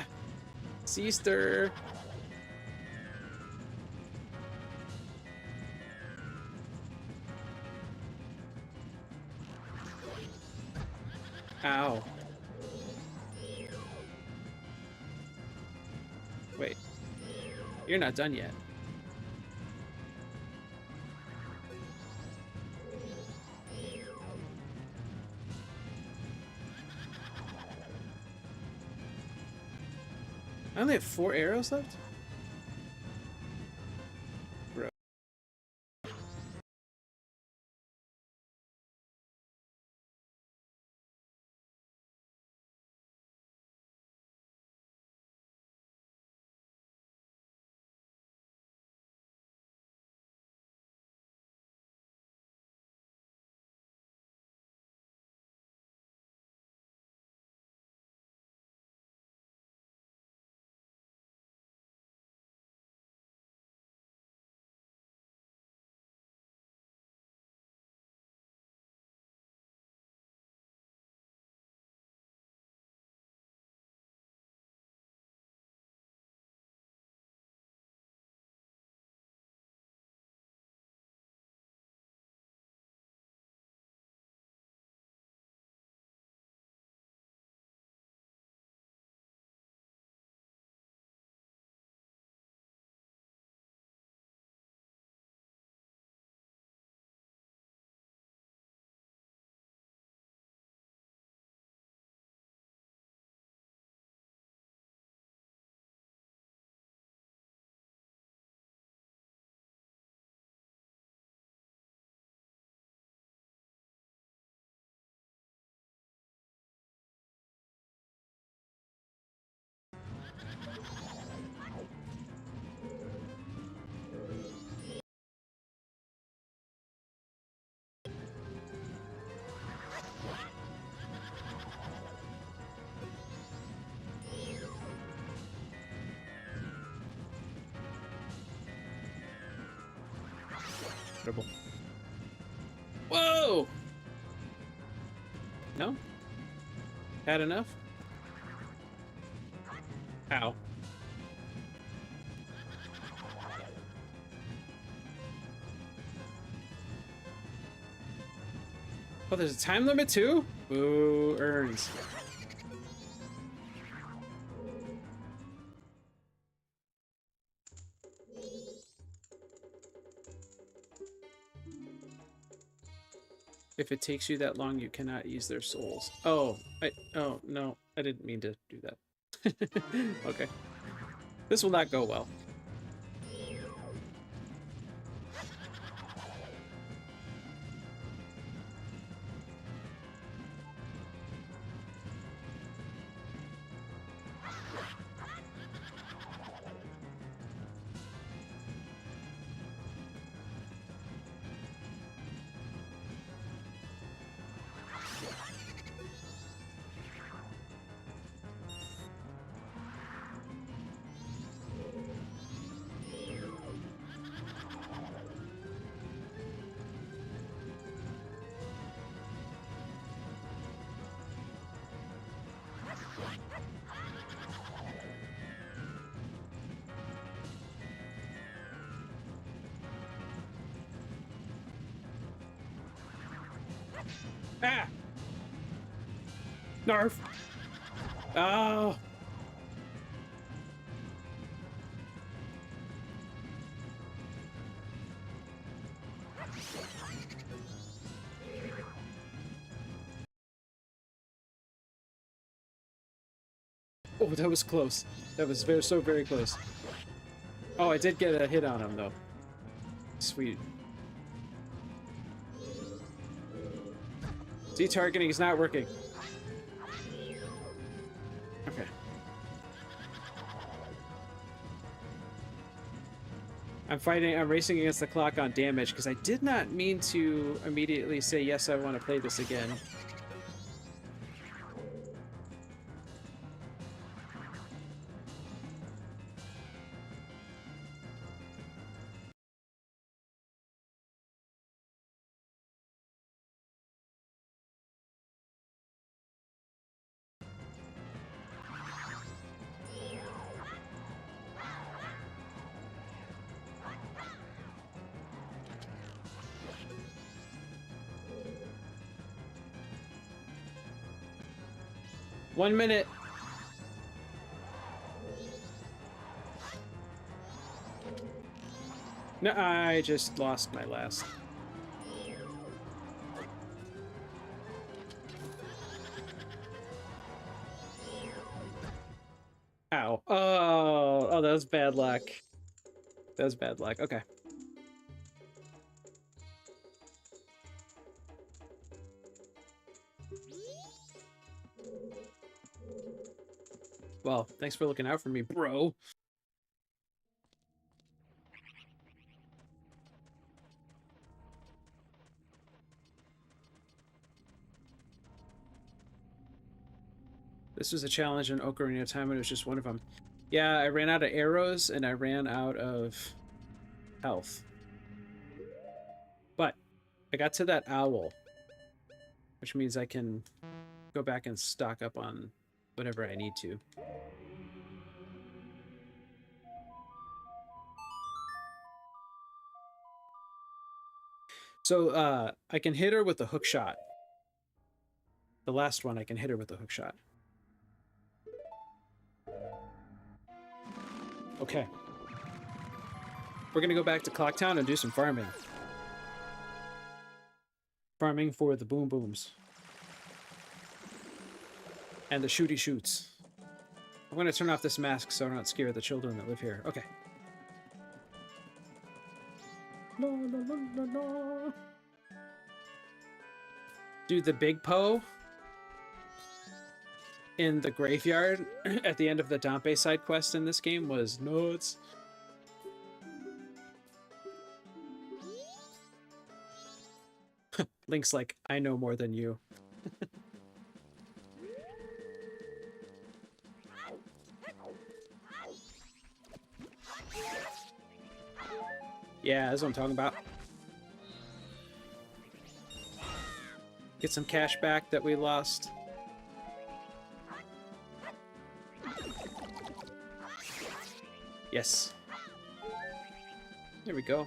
Seaster. Ow. Wait. You're not done yet. I only have 4 arrows left? Bro. Dribble. Whoa! No? Had enough? Ow. Oh, there's a time limit too? Boo, earns. If it takes you that long, you cannot use their souls. Oh, oh no, I didn't mean to do that. Okay. This will not go well. Ah! Narf! Oh! Oh, that was close. That was so very close. Oh, I did get a hit on him, though. Sweet. Z-targeting is not working. Okay. I'm racing against the clock on damage because I did not mean to immediately say, yes, I want to play this again. One minute. No, I just lost my last. Ow. Oh, that was bad luck. That was bad luck. Okay. Well, thanks for looking out for me, bro. This was a challenge in Ocarina of Time, and it was just one of them. Yeah, I ran out of arrows, and I ran out of health. But I got to that owl, which means I can go back and stock up on whatever I need to. So, I can hit her with a hook shot. The last one, I can hit her with a hook shot. Okay. We're gonna go back to Clocktown and do some farming. Farming for the boom booms. And the shooty shoots. I'm gonna turn off this mask so I don't scare the children that live here. Okay. La, la, la, la, la. Dude, the big Poe in the graveyard at the end of the Dompe side quest in this game was nuts. Link's like, I know more than you. Yeah, that's what I'm talking about. Get some cash back that we lost. Yes. There we go.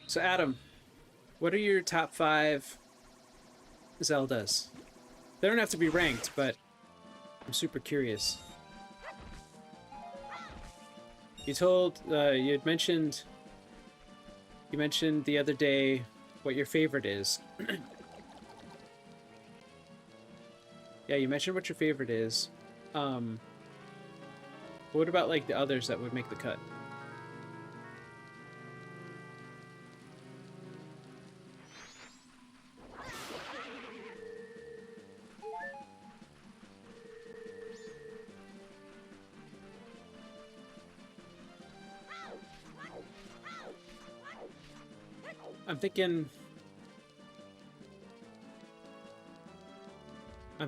So Adam, what are your top 5 Zeldas? They don't have to be ranked, but I'm super curious. You told you mentioned the other day what your favorite is. Yeah, you mentioned what your favorite is. What about like the others that would make the cut? I'm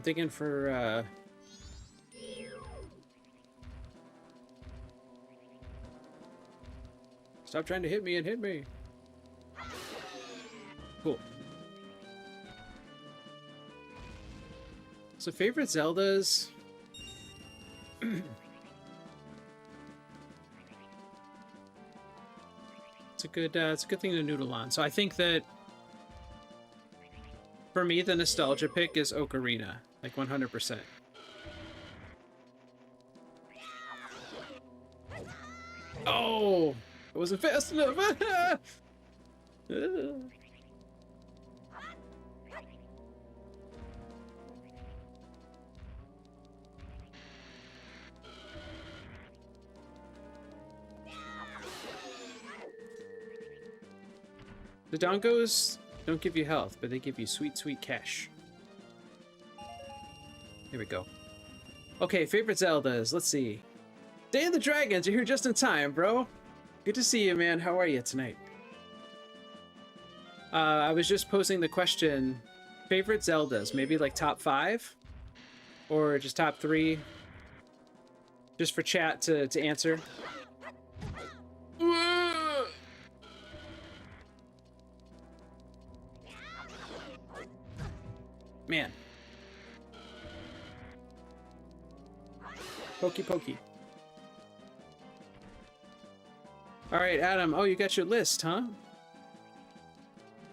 thinking for stop trying to hit me and hit me. Cool. So favorite Zeldas. It's a good thing to noodle on. So I think that for me, the nostalgia pick is Ocarina, like 100%. Oh, I wasn't fast enough. The Dongos don't give you health, but they give you sweet, sweet cash. Here we go. Okay, favorite Zeldas. Let's see. Day of the Dragons, you're here just in time, bro. Good to see you, man. How are you tonight? I was just posing the question, favorite Zeldas, maybe like top 5? Or just top 3? Just for chat to answer. Man. Pokey pokey. Alright, Adam. Oh, you got your list, huh?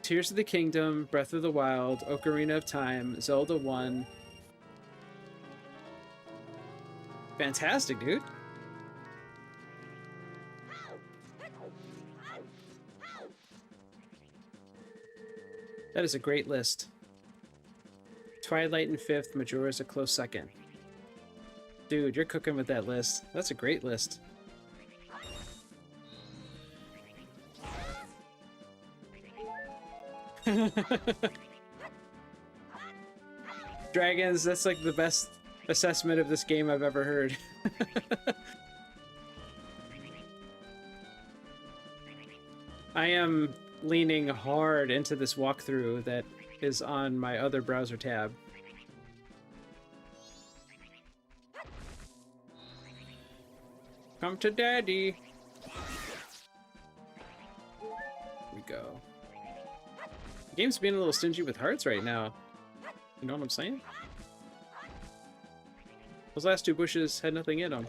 Tears of the Kingdom, Breath of the Wild, Ocarina of Time, Zelda 1. Fantastic, dude. That is a great list. Twilight in 5th, Majora's a close second. Dude, you're cooking with that list. That's a great list. Dragons, that's like the best assessment of this game I've ever heard. I am leaning hard into this walkthrough that is on my other browser tab. Come to daddy. Here we go. The game's being a little stingy with hearts right now. You know what I'm saying? Those last 2 bushes had nothing in them.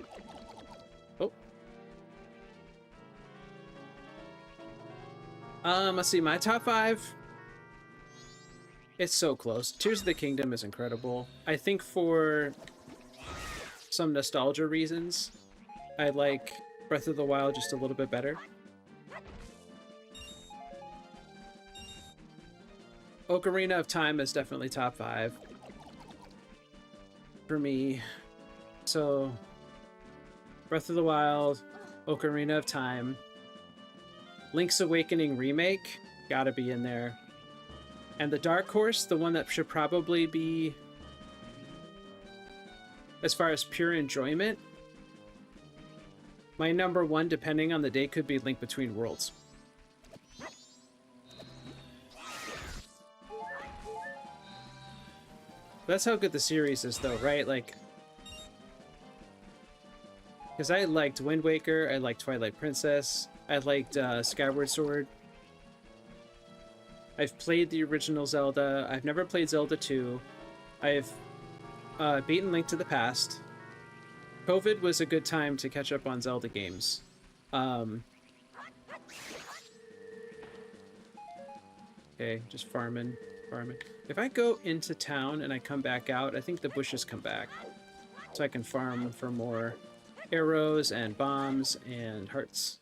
Oh. Let's see, my top 5. It's so close. Tears of the Kingdom is incredible. I think for some nostalgia reasons, I like Breath of the Wild just a little bit better. Ocarina of Time is definitely top 5 for me. So, Breath of the Wild, Ocarina of Time, Link's Awakening Remake, gotta be in there. And the Dark Horse, the one that should probably be, as far as pure enjoyment, my number 1, depending on the day, could be Link Between Worlds. That's how good the series is, though, right? Like, because I liked Wind Waker, I liked Twilight Princess, I liked Skyward Sword. I've played the original Zelda. I've never played Zelda 2. I've beaten Link to the Past. COVID was a good time to catch up on Zelda games. Okay, just farming. If I go into town and I come back out, I think the bushes come back. So I can farm for more arrows and bombs and hearts.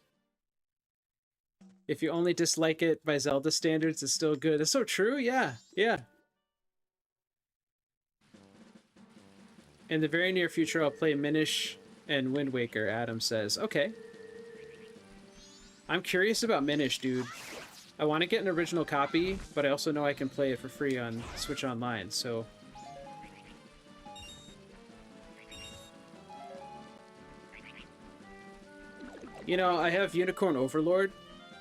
If you only dislike it by Zelda standards, it's still good. It's so true, yeah. In the very near future, I'll play Minish and Wind Waker, Adam says. Okay. I'm curious about Minish, dude. I want to get an original copy, but I also know I can play it for free on Switch Online, so... You know, I have Unicorn Overlord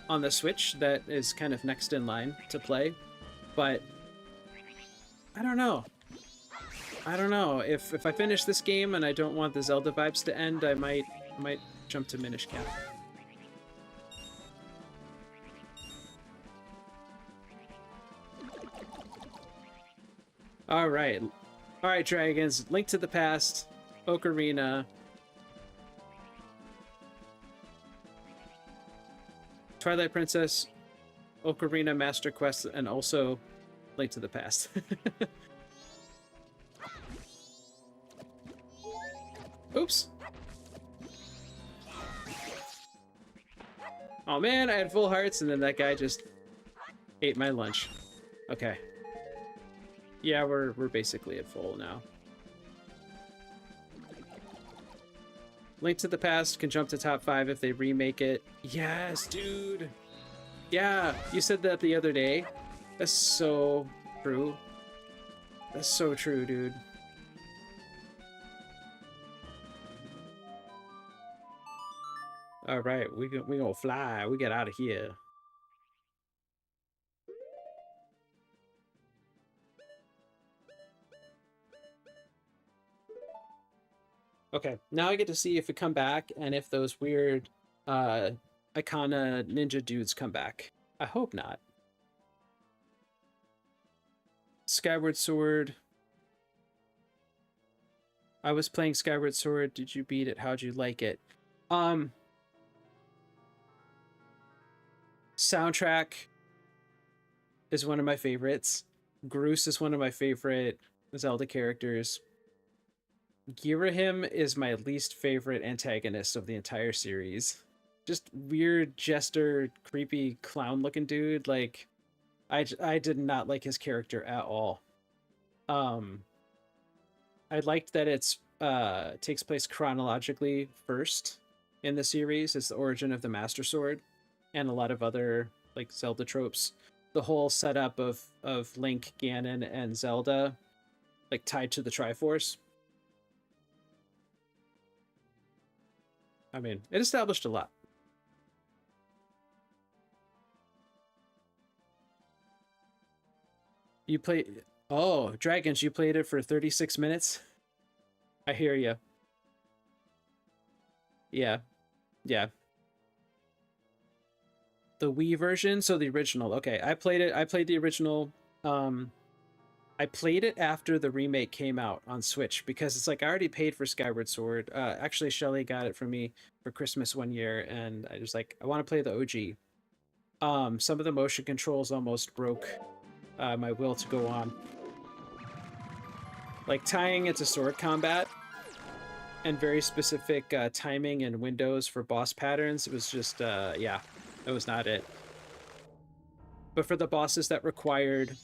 on the Switch that is kind of next in line to play, but... I don't know. If I finish this game and I don't want the Zelda vibes to end, I might jump to Minish Cap. Alright, Dragons. Link to the Past, Ocarina, Twilight Princess, Ocarina Master Quest, and also Link to the Past. Oops. Oh man, I had full hearts and then that guy just ate my lunch. Okay. Yeah, we're basically at full now. Link to the Past can jump to top 5 if they remake it. Yes, dude! Yeah, you said that the other day. That's so true. That's so true, dude. All right, we gonna fly. We get out of here. Okay, now I get to see if we come back and if those weird Icona ninja dudes come back. I hope not. Skyward Sword. I was playing Skyward Sword. Did you beat it? How'd you like it? Soundtrack is one of my favorites. Groose is one of my favorite Zelda characters. Girahim is my least favorite antagonist of the entire series. Just weird jester, creepy clown looking dude. Like, I did not like his character at all. I liked that it's takes place chronologically first in the series. It's the origin of the Master Sword and a lot of other like Zelda tropes. The whole setup of Link, Ganon, and Zelda like tied to the Triforce. I mean, it established a lot. You play Oh, Dragons, you played it for 36 minutes? I hear you. Yeah. Yeah. The Wii version, so the original. Okay, I played it. I played the original. I played it after the remake came out on Switch because it's like I already paid for Skyward Sword. Actually, Shelly got it for me for Christmas one year, and I was like, I want to play the OG. Some of the motion controls almost broke my will to go on. Like tying it to sword combat and very specific timing and windows for boss patterns. It was just, yeah, that was not it. But for the bosses that required...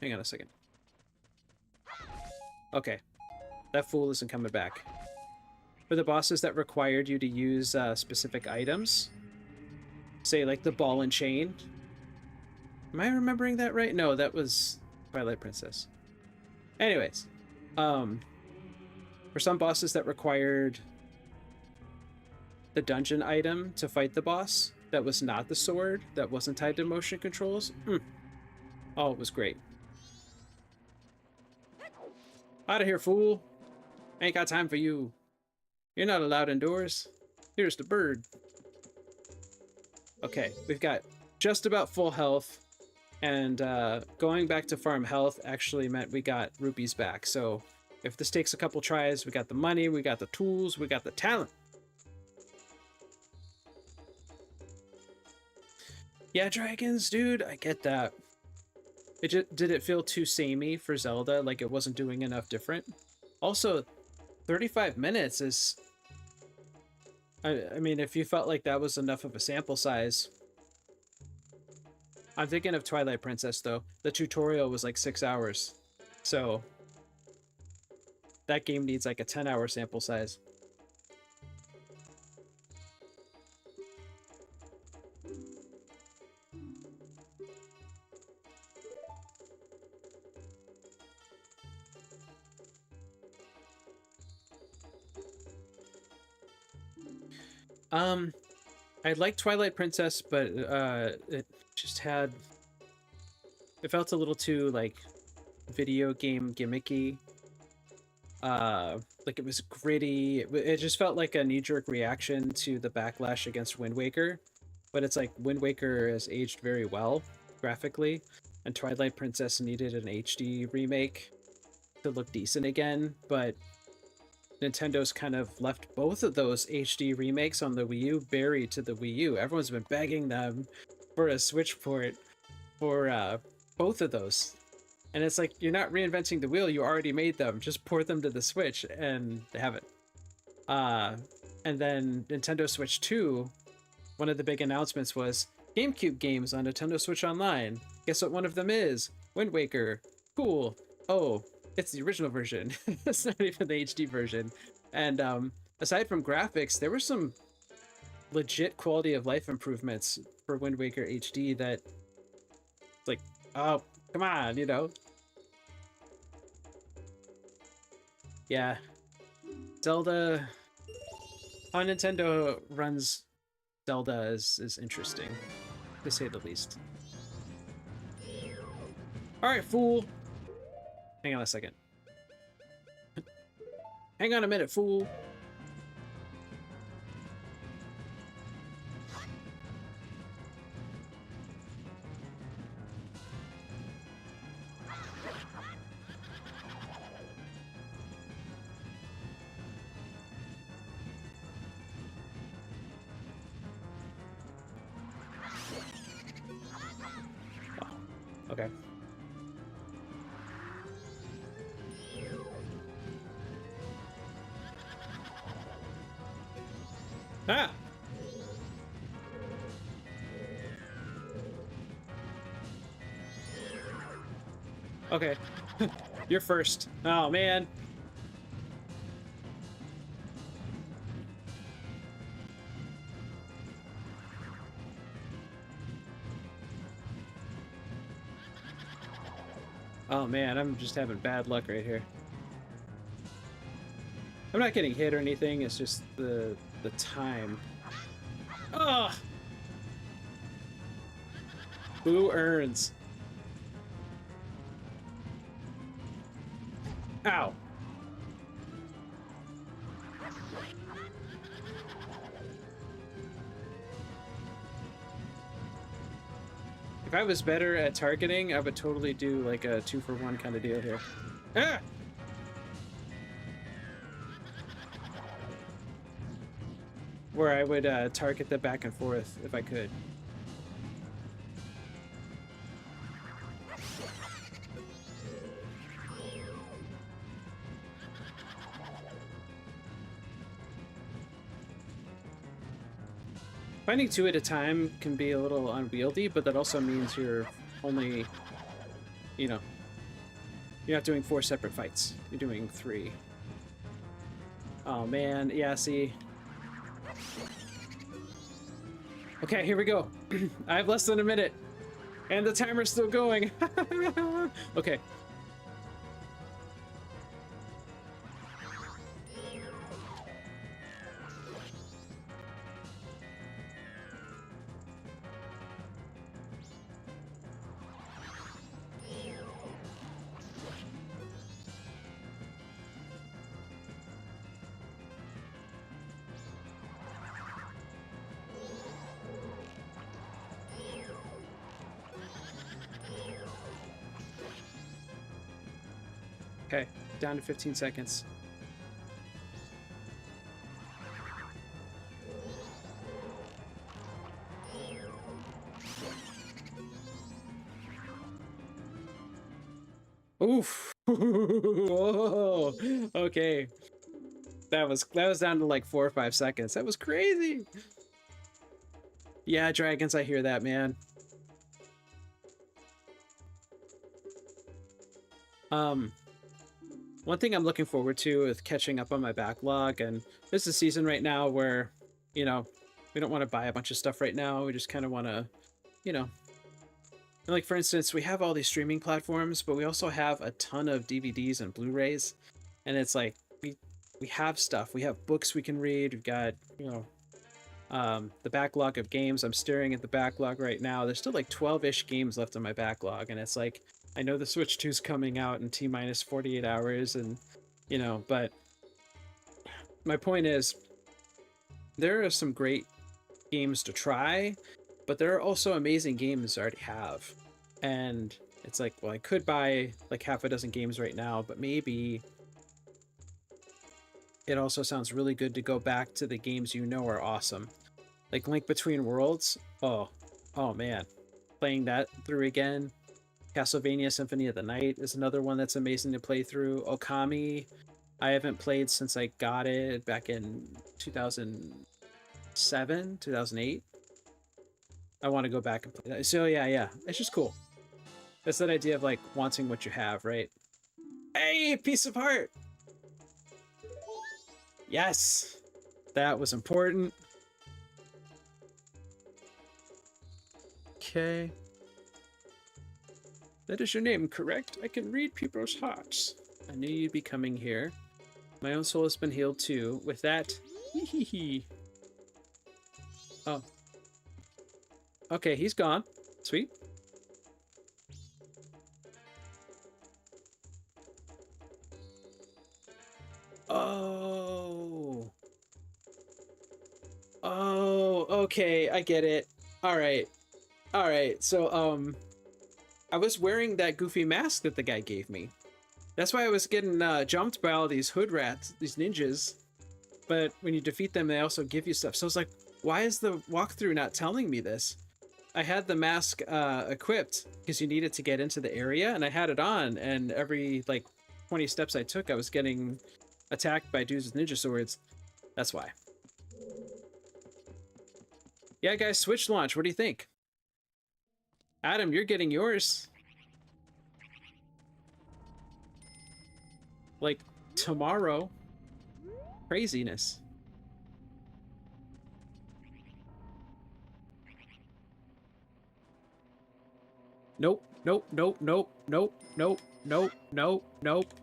Hang on a second. Okay. That fool isn't coming back. For the bosses that required you to use specific items, say like the ball and chain. Am I remembering that right? No, that was Twilight Princess. Anyways, for some bosses that required the dungeon item to fight the boss, that was not the sword, that wasn't tied to motion controls. Oh, it was great. Out of here, fool. Ain't got time for you. You're not allowed indoors. Here's the bird. Okay, we've got just about full health. And going back to farm health actually meant we got rupees back. So if this takes a couple tries, we got the money, we got the tools, we got the talent. Yeah, dragons, dude, I get that. Did it feel too samey for Zelda? Like it wasn't doing enough different? Also, 35 minutes is... I mean, if you felt like that was enough of a sample size... I'm thinking of Twilight Princess, though. The tutorial was like 6 hours. So... that game needs like a 10-hour sample size. I like Twilight Princess, but it just had... it felt a little too, like, video game gimmicky. Like, it was gritty. It just felt like a knee-jerk reaction to the backlash against Wind Waker. But it's like, Wind Waker has aged very well, graphically, and Twilight Princess needed an HD remake to look decent again, but... Nintendo's kind of left both of those HD remakes on the Wii U buried to the Wii U. Everyone's been begging them for a Switch port for both of those. And it's like, you're not reinventing the wheel, you already made them. Just port them to the Switch, and they haven't. And then Nintendo Switch 2, one of the big announcements was GameCube games on Nintendo Switch Online. Guess what one of them is? Wind Waker. Cool. Oh, it's the original version. It's not even the HD version. And aside from graphics, there were some legit quality of life improvements for Wind Waker HD that, like, oh, come on, you know? Yeah. Zelda... How Nintendo runs Zelda is interesting, to say the least. Alright, fool! Hang on a second. Hang on a minute, fool! Okay. Ah! Okay. You're first. Oh, man. Oh, man, I'm just having bad luck right here. I'm not getting hit or anything, it's just the time. Ugh! Who earns? Ow! If I was better at targeting, I would totally do like a 2-for-1 kind of deal here. Ah! Where I would target the back and forth if I could. Finding 2 at a time can be a little unwieldy, but that also means you're only, you know, you're not doing 4 separate fights. You're doing 3. Oh man, yeah, see. Okay, here we go. I have less than a minute. And the timer's still going. Okay. Okay, down to 15 seconds. Oof. Whoa. Okay. That was down to like 4 or 5 seconds. That was crazy. Yeah, dragons, I hear that, man. One thing I'm looking forward to is catching up on my backlog, and this is a season right now where, you know, we don't want to buy a bunch of stuff right now. We just kind of want to, you know, like for instance, we have all these streaming platforms, but we also have a ton of DVDs and Blu-rays, and it's like we have stuff. We have books we can read. We've got, you know, the backlog of games. I'm staring at the backlog right now. There's still like 12-ish games left on my backlog, and it's like, I know the Switch 2's coming out in T-minus 48 hours, and, you know, but my point is, there are some great games to try, but there are also amazing games I already have. And it's like, well, I could buy like half a dozen games right now, but maybe it also sounds really good to go back to the games you know are awesome. Like Link Between Worlds. Oh man. Playing that through again. Castlevania Symphony of the Night is another one that's amazing to play through. Okami, I haven't played since I got it back in 2007, 2008. I want to go back and play that. So yeah, it's just cool. That's that idea of like wanting what you have, right? Hey, piece of heart! Yes! That was important. Okay. That is your name, correct? I can read people's hearts. I knew you'd be coming here. My own soul has been healed too. With that, hee. Oh. Okay, he's gone. Sweet. Oh. Oh, okay, I get it. All right. All right. So, I was wearing that goofy mask that the guy gave me. That's why I was getting jumped by all these hood rats, these ninjas. But when you defeat them, they also give you stuff. So I was like, why is the walkthrough not telling me this? I had the mask equipped because you need it to get into the area, and I had it on, and every like 20 steps I took, I was getting attacked by dudes with ninja swords. That's why. Yeah, guys, Switch launch. What do you think? Adam, you're getting yours. Like, tomorrow. Craziness. Nope, nope, nope, nope, nope, nope, nope, nope, nope.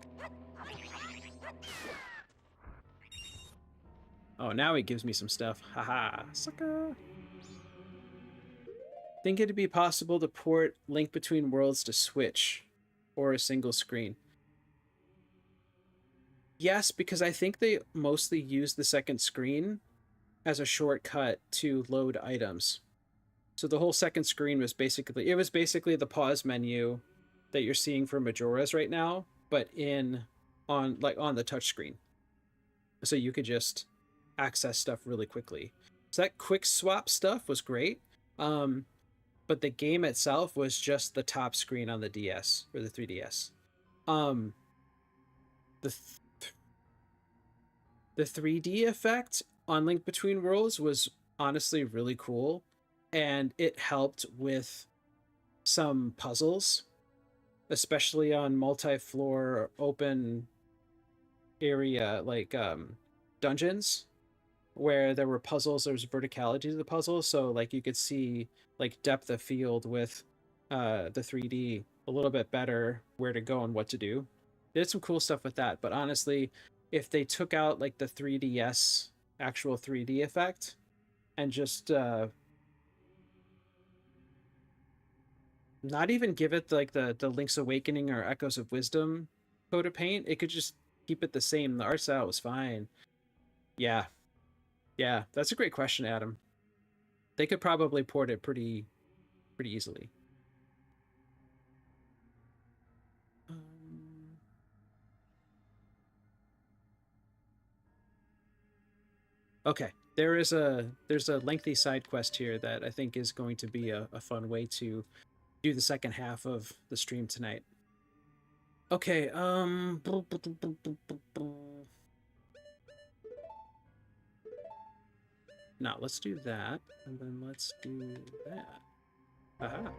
Oh, now he gives me some stuff. Haha, sucker. Think it'd be possible to port Link Between Worlds to Switch or a single screen? Yes, because I think they mostly use the second screen as a shortcut to load items. So the whole second screen was basically the pause menu that you're seeing for Majora's right now, but on the touch screen. So you could just access stuff really quickly. So that quick swap stuff was great. But the game itself was just the top screen on the DS or the 3DS. The the 3D effect on Link Between Worlds was honestly really cool, and it helped with some puzzles, especially on multi-floor open area like dungeons where there were puzzles. There was verticality to the puzzle, so like you could see like depth of field with the 3D a little bit better, where to go and what to do. They did some cool stuff with that, but honestly, if they took out like the 3DS actual 3D effect and just not even give it like the Link's Awakening or Echoes of Wisdom coat of paint, it could just keep it the same. The art style was fine. Yeah, yeah, that's a great question, Adam. They could probably port it pretty easily. Um, okay, there's a lengthy side quest here that I think is going to be a fun way to do the second half of the stream tonight. Okay, now let's do that, and then let's do that. Aha.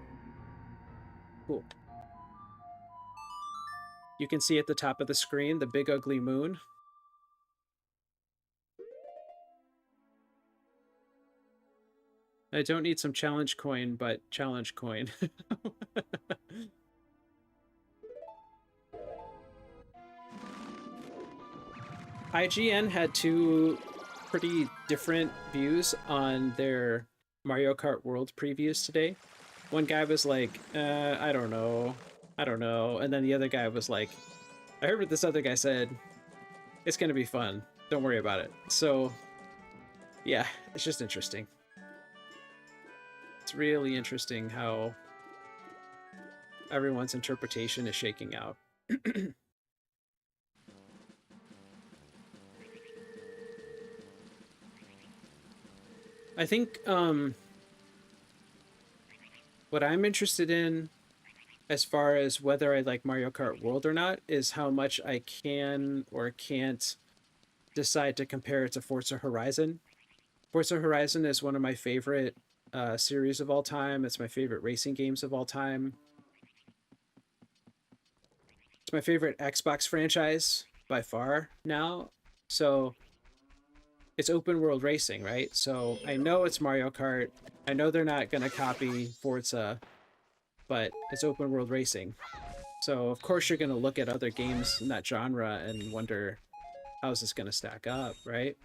Cool. You can see at the top of the screen the big ugly moon. I don't need some challenge coin, but challenge coin. IGN had two pretty different views on their Mario Kart World previews today. One guy was like, I don't know. I don't know. And then the other guy was like, I heard what this other guy said. It's going to be fun. Don't worry about it. So, yeah, it's just interesting. It's really interesting how everyone's interpretation is shaking out. I think what I'm interested in as far as whether I like Mario Kart World or not is how much I can or can't decide to compare it to Forza Horizon. Forza Horizon is one of my favorite series of all time. It's my favorite racing games of all time. It's my favorite Xbox franchise by far now. So it's open world racing, right? So I know it's Mario Kart. I know they're not going to copy Forza, but it's open world racing. So of course you're going to look at other games in that genre and wonder, how's this going to stack up, right?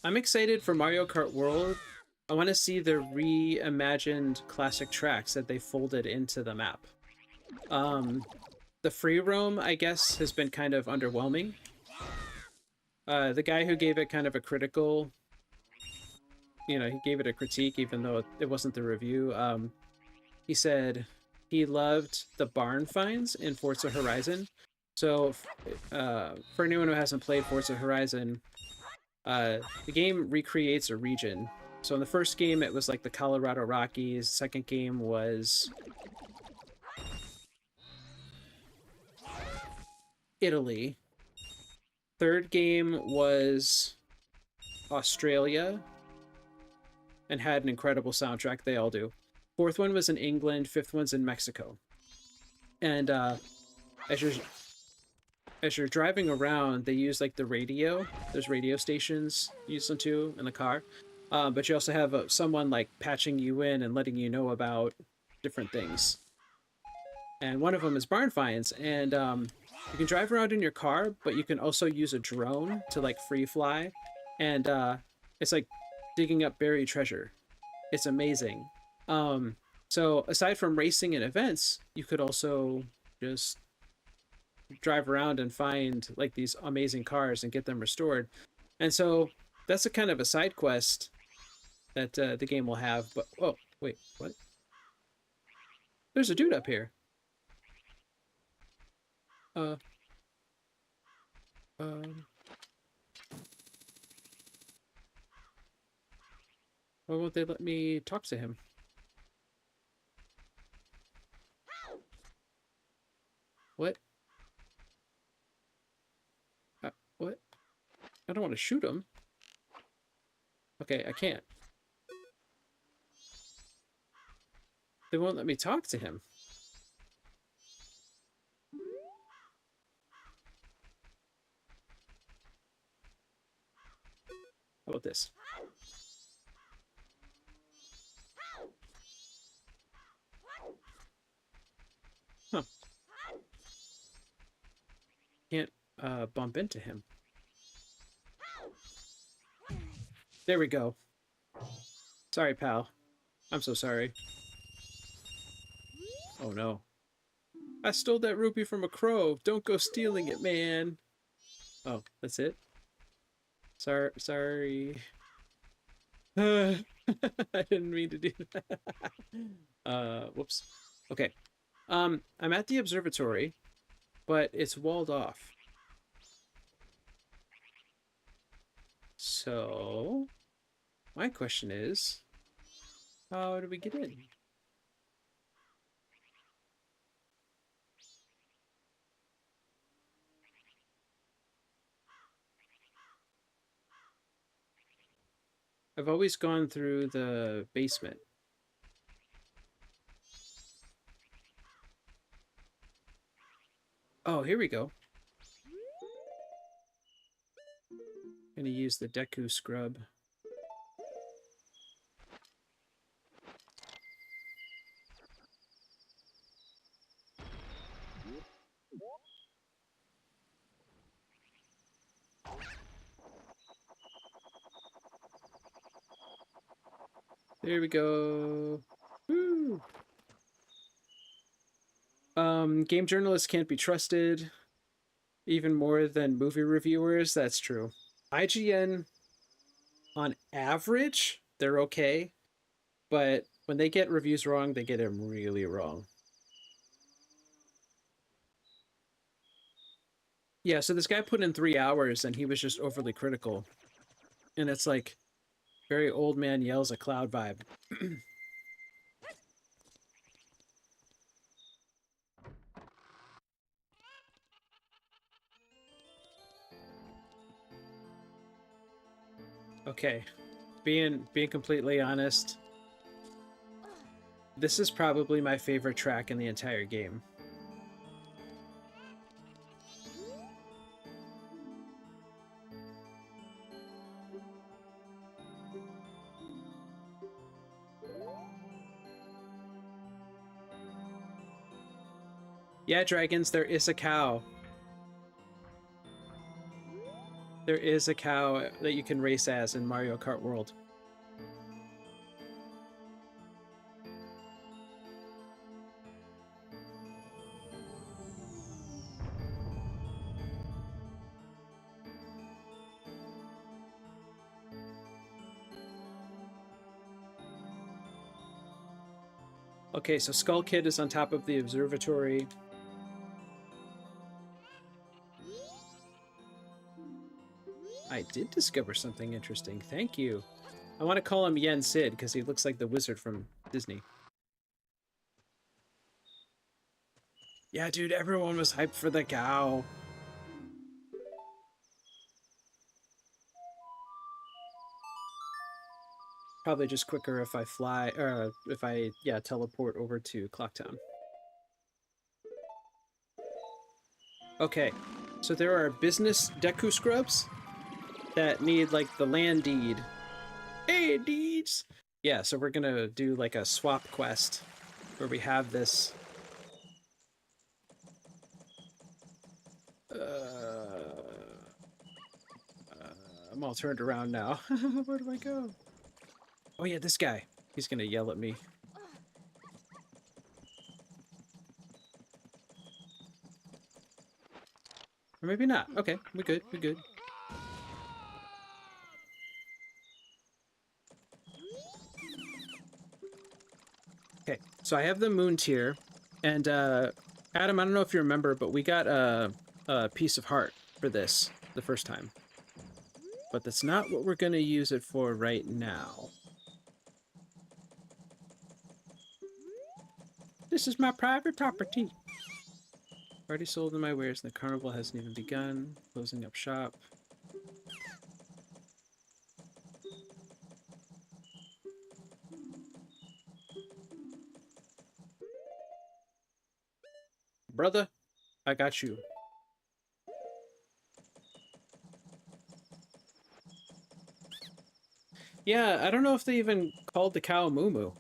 I'm excited for Mario Kart World. I want to see the reimagined classic tracks that they folded into the map. The free roam, I guess, has been kind of underwhelming. The guy who gave it kind of a critical, he gave it a critique, even though it wasn't the review. He said he loved the barn finds in Forza Horizon. So, for anyone who hasn't played Forza Horizon, the game recreates a region. So in the first game, it was like the Colorado Rockies. Second game was Italy. Third game was Australia and had an incredible soundtrack. They all do. Fourth one was in England. Fifth one's in Mexico. And as you're driving around, they use like the radio. There's radio stations. Use them too in the car. But you also have someone like patching you in and letting you know about different things. And one of them is barn finds. And you can drive around in your car, but you can also use a drone to like free fly. And it's like digging up buried treasure. It's amazing. So aside from racing and events, you could also just drive around and find like these amazing cars and get them restored. And so that's a kind of a side quest that the game will have. But oh wait, what? There's a dude up here. Uh, um, why won't they let me talk to him? What? What? I don't want to shoot him. Okay, I can't. They won't let me talk to him. How about this? Huh. Can't bump into him. There we go. Sorry, pal. I'm so sorry. Oh no. I stole that rupee from a crow. Don't go stealing it, man. Oh, that's it? Sorry. I didn't mean to do that. Whoops. Okay. I'm at the observatory, but it's walled off. So, my question is, how do we get in? I've always gone through the basement. Oh, here we go. Gonna use the Deku scrub. There we go. Woo! Game journalists can't be trusted even more than movie reviewers. That's true. IGN, on average, they're okay, but when they get reviews wrong, they get them really wrong. Yeah, so this guy put in 3 hours and he was just overly critical. And it's like very old man yells at cloud vibe. Okay. Being completely honest, This is probably my favorite track in the entire game. Yeah, dragons, there is a cow. There is a cow that you can race as in Mario Kart World. Okay, so Skull Kid is on top of the observatory. I did discover something interesting. Thank you. I want to call him Yen Sid because he looks like the wizard from Disney. Yeah, dude, everyone was hyped for the cow. Probably just quicker if I fly, or if I, yeah, teleport over to Clocktown. Okay, so there are business Deku scrubs that need, like, the land deed. Hey, deeds! Yeah, so we're gonna do, like, a swap quest where we have this... I'm all turned around now. Where do I go? Oh yeah, this guy. He's gonna yell at me. Or maybe not. Okay, we're good, we're good. Okay, so I have the moon tier, and Adam, I don't know if you remember, but we got a piece of heart for this the first time. But that's not what we're gonna use it for right now. This is my private property. Already sold in my wares, and the carnival hasn't even begun. Closing up shop. Brother, I got you. Yeah, I don't know if they even called the cow Moo Moo.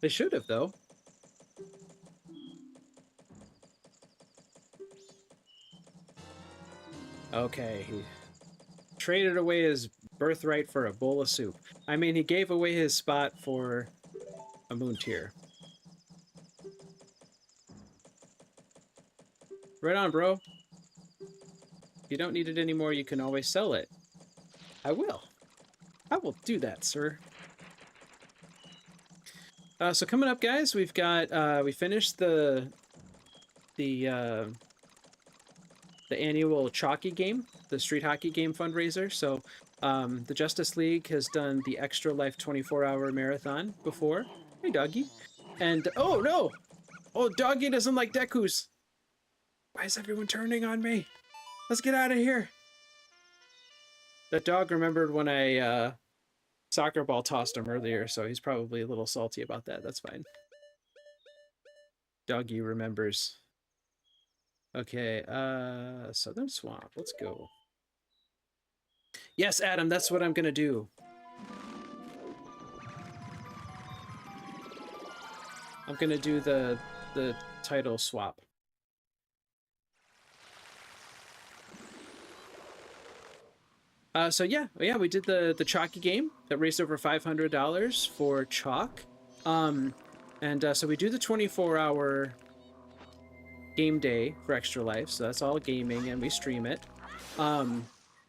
They should have, though. Okay, he traded away his birthright for a bowl of soup. I mean, he gave away his spot for a moon tier. Right on, bro. If you don't need it anymore, you can always sell it. I will. I will do that, sir. So coming up, guys, we've got we finished the annual Chalky game, the street hockey game fundraiser. So the Justice League has done the Extra Life 24-hour marathon before. Hey, doggy. And oh no, oh doggy doesn't like Deku's. Why is everyone turning on me? Let's get out of here. That dog remembered when I soccer ball tossed him earlier, so he's probably a little salty about that. That's fine. Doggy remembers. Okay, Southern Swamp. Let's go. Yes, Adam, that's what I'm gonna do. I'm gonna do the title swap. So yeah, we did the Chalky game that raised over $500 for Chalk. So we do the 24-hour game day for Extra Life, so that's all gaming, and we stream it.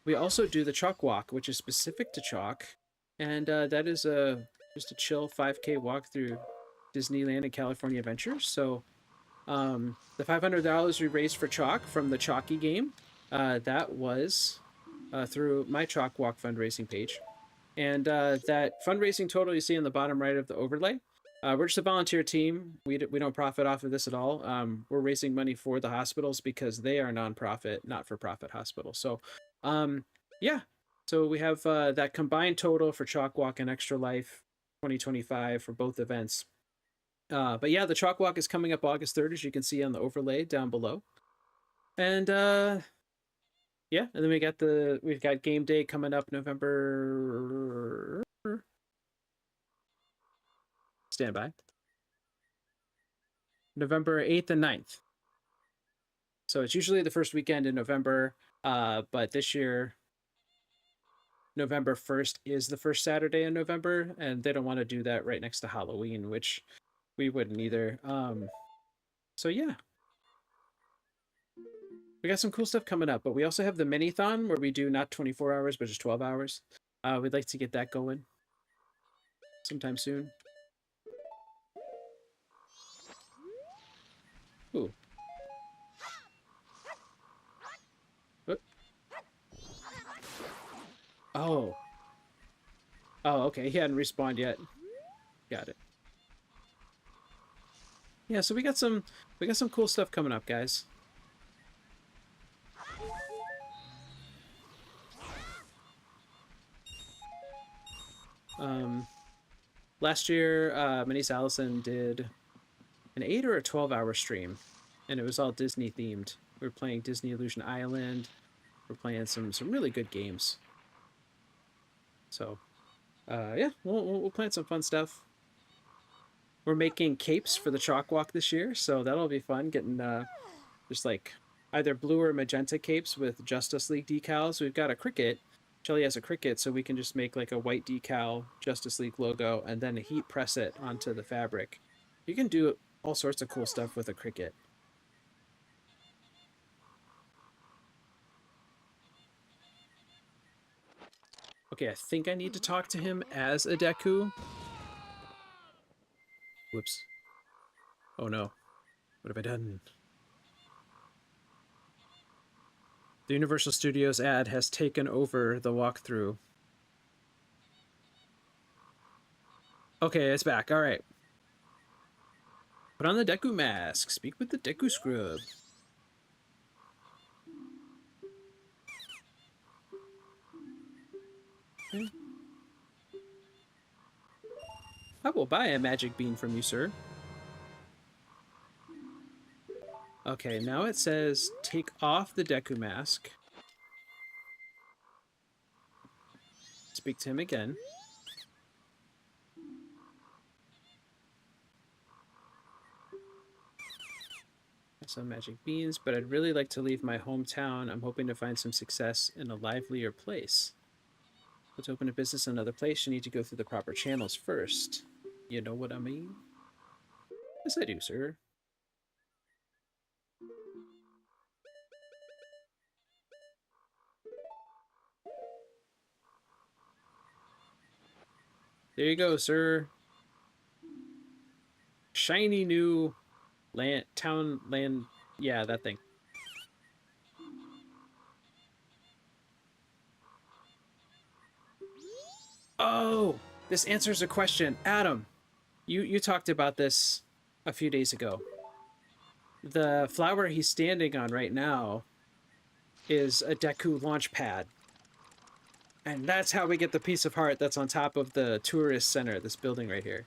We also do the Chalk Walk, which is specific to Chalk, and that is just a chill 5K walk through Disneyland and California Adventures. So the $500 we raised for Chalk from the Chalky game, that was through my Chalk Walk fundraising page. And that fundraising total you see in the bottom right of the overlay, we're just a volunteer team. We don't profit off of this at all. We're raising money for the hospitals because they are nonprofit, not-for-profit hospitals. So, yeah. So we have that combined total for Chalk Walk and Extra Life 2025 for both events But yeah, the Chalk Walk is coming up August 3rd, as you can see on the overlay down below. And yeah, and then we've got game day coming up November. Stand by. November 8th and 9th. So it's usually the first weekend in November, but this year November 1st is the first Saturday in November, and they don't want to do that right next to Halloween, which we wouldn't either. So yeah, we got some cool stuff coming up, but we also have the mini-thon where we do not 24 hours, but just 12 hours. We'd like to get that going sometime soon. Ooh. Oh. Oh, okay. He hadn't respawned yet. Got it. Yeah, so we got some cool stuff coming up, guys. Last year, Minis Allison did an 8 or a 12-hour stream, and it was all Disney themed. We were playing Disney Illusion Island. We're playing some really good games. So, yeah, we'll plan some fun stuff. We're making capes for the Chalk Walk this year, so that'll be fun. Getting just like either blue or magenta capes with Justice League decals. We've got a cricket. Shelly has a cricket, so we can just make like a white decal Justice League logo and then heat press it onto the fabric. You can do all sorts of cool stuff with a cricket. Okay, I think I need to talk to him as a Deku. Whoops. Oh no. What have I done? The Universal Studios ad has taken over the walkthrough. Okay, it's back. All right. Put on the Deku mask. Speak with the Deku scrub. Okay. I will buy a magic bean from you, sir. Okay, now it says take off the Deku mask. Speak to him again. Some magic beans, but I'd really like to leave my hometown. I'm hoping to find some success in a livelier place. But to open a business in another place, you need to go through the proper channels first. You know what I mean? Yes, I do, sir. There you go, sir. Shiny new land, town, land. Yeah, that thing. Oh, this answers a question. Adam, you talked about this a few days ago. The flower he's standing on right now is a Deku launch pad. And that's how we get the piece of heart that's on top of the tourist center, this building right here.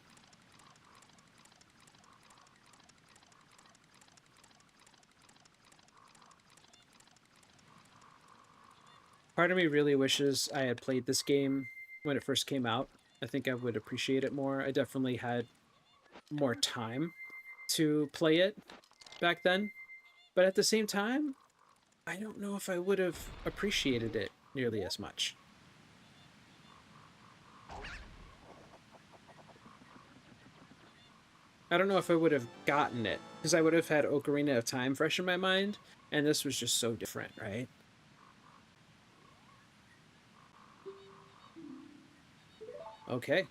Part of me really wishes I had played this game when it first came out. I think I would appreciate it more. I definitely had more time to play it back then. But at the same time, I don't know if I would have appreciated it nearly as much. I don't know if I would have gotten it, because I would have had Ocarina of Time fresh in my mind, and this was just so different, right? Okay.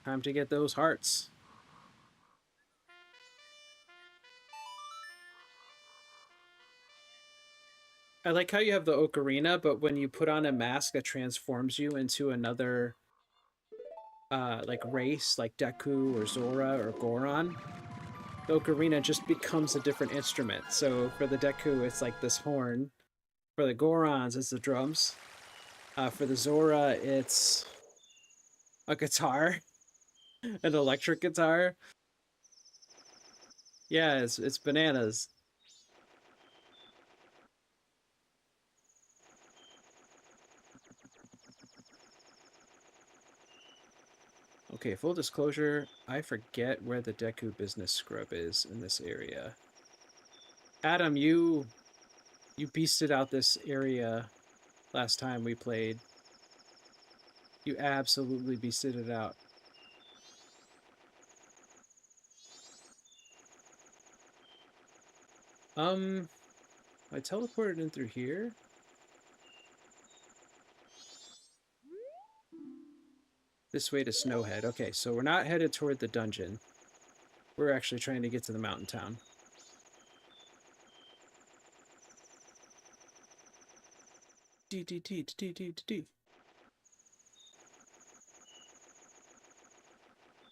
Time to get those hearts. I like how you have the ocarina, but when you put on a mask that transforms you into another like race, like Deku or Zora or Goron, the ocarina just becomes a different instrument. So for the Deku, it's like this horn. For the Gorons, it's the drums. For the Zora, it's a guitar, an electric guitar. Yeah, it's bananas. Okay, full disclosure, I forget where the Deku business scrub is in this area. Adam, you beasted out this area last time we played. You absolutely beasted it out. I teleported in through here. This way to Snowhead. Okay, so we're not headed toward the dungeon. We're actually trying to get to the mountain town.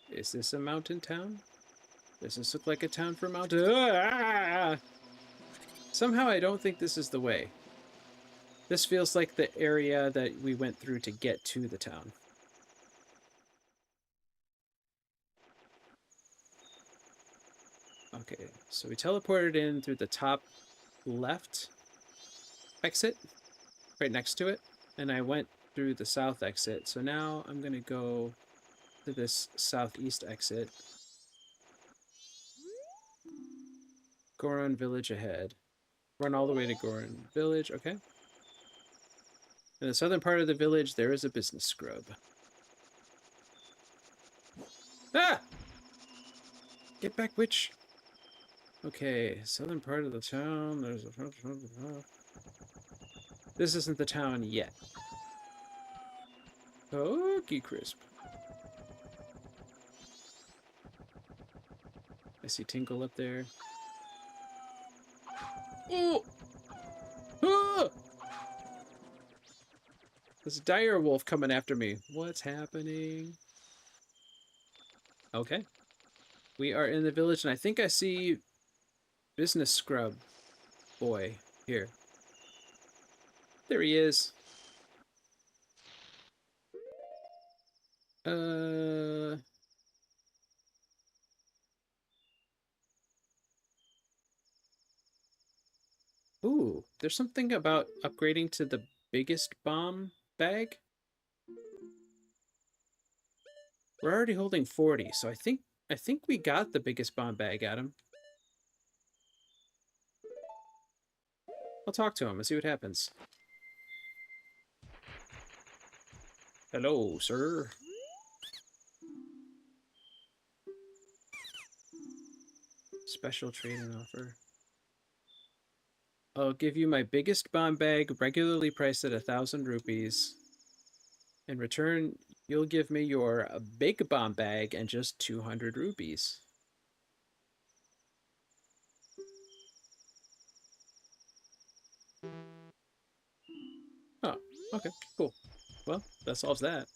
Is this a mountain town? Does this look like a town for mountain? Ah! Somehow I don't think this is the way. This feels like the area that we went through to get to the town. Okay, so we teleported in through the top left exit, right next to it, and I went through the south exit. So now I'm going to go to this southeast exit. Goron Village ahead. Run all the way to Goron Village, okay. In the southern part of the village, there is a business scrub. Ah! Get back, witch! Okay, southern part of the town, there's a... This isn't the town yet. Okay, crisp. I see Tinkle up there. Oh! Ah! There's a dire wolf coming after me. What's happening? Okay. We are in the village, and I think I see business scrub boy here. There he is. Ooh, there's something about upgrading to the biggest bomb bag. We're already holding 40, so I think we got the biggest bomb bag, Adam. I'll talk to him and see what happens. Hello, sir. Special trading offer. I'll give you my biggest bomb bag, regularly priced at 1,000 rupees. In return, you'll give me your big bomb bag and just 200 rupees. Oh, okay, cool. Well, that solves that.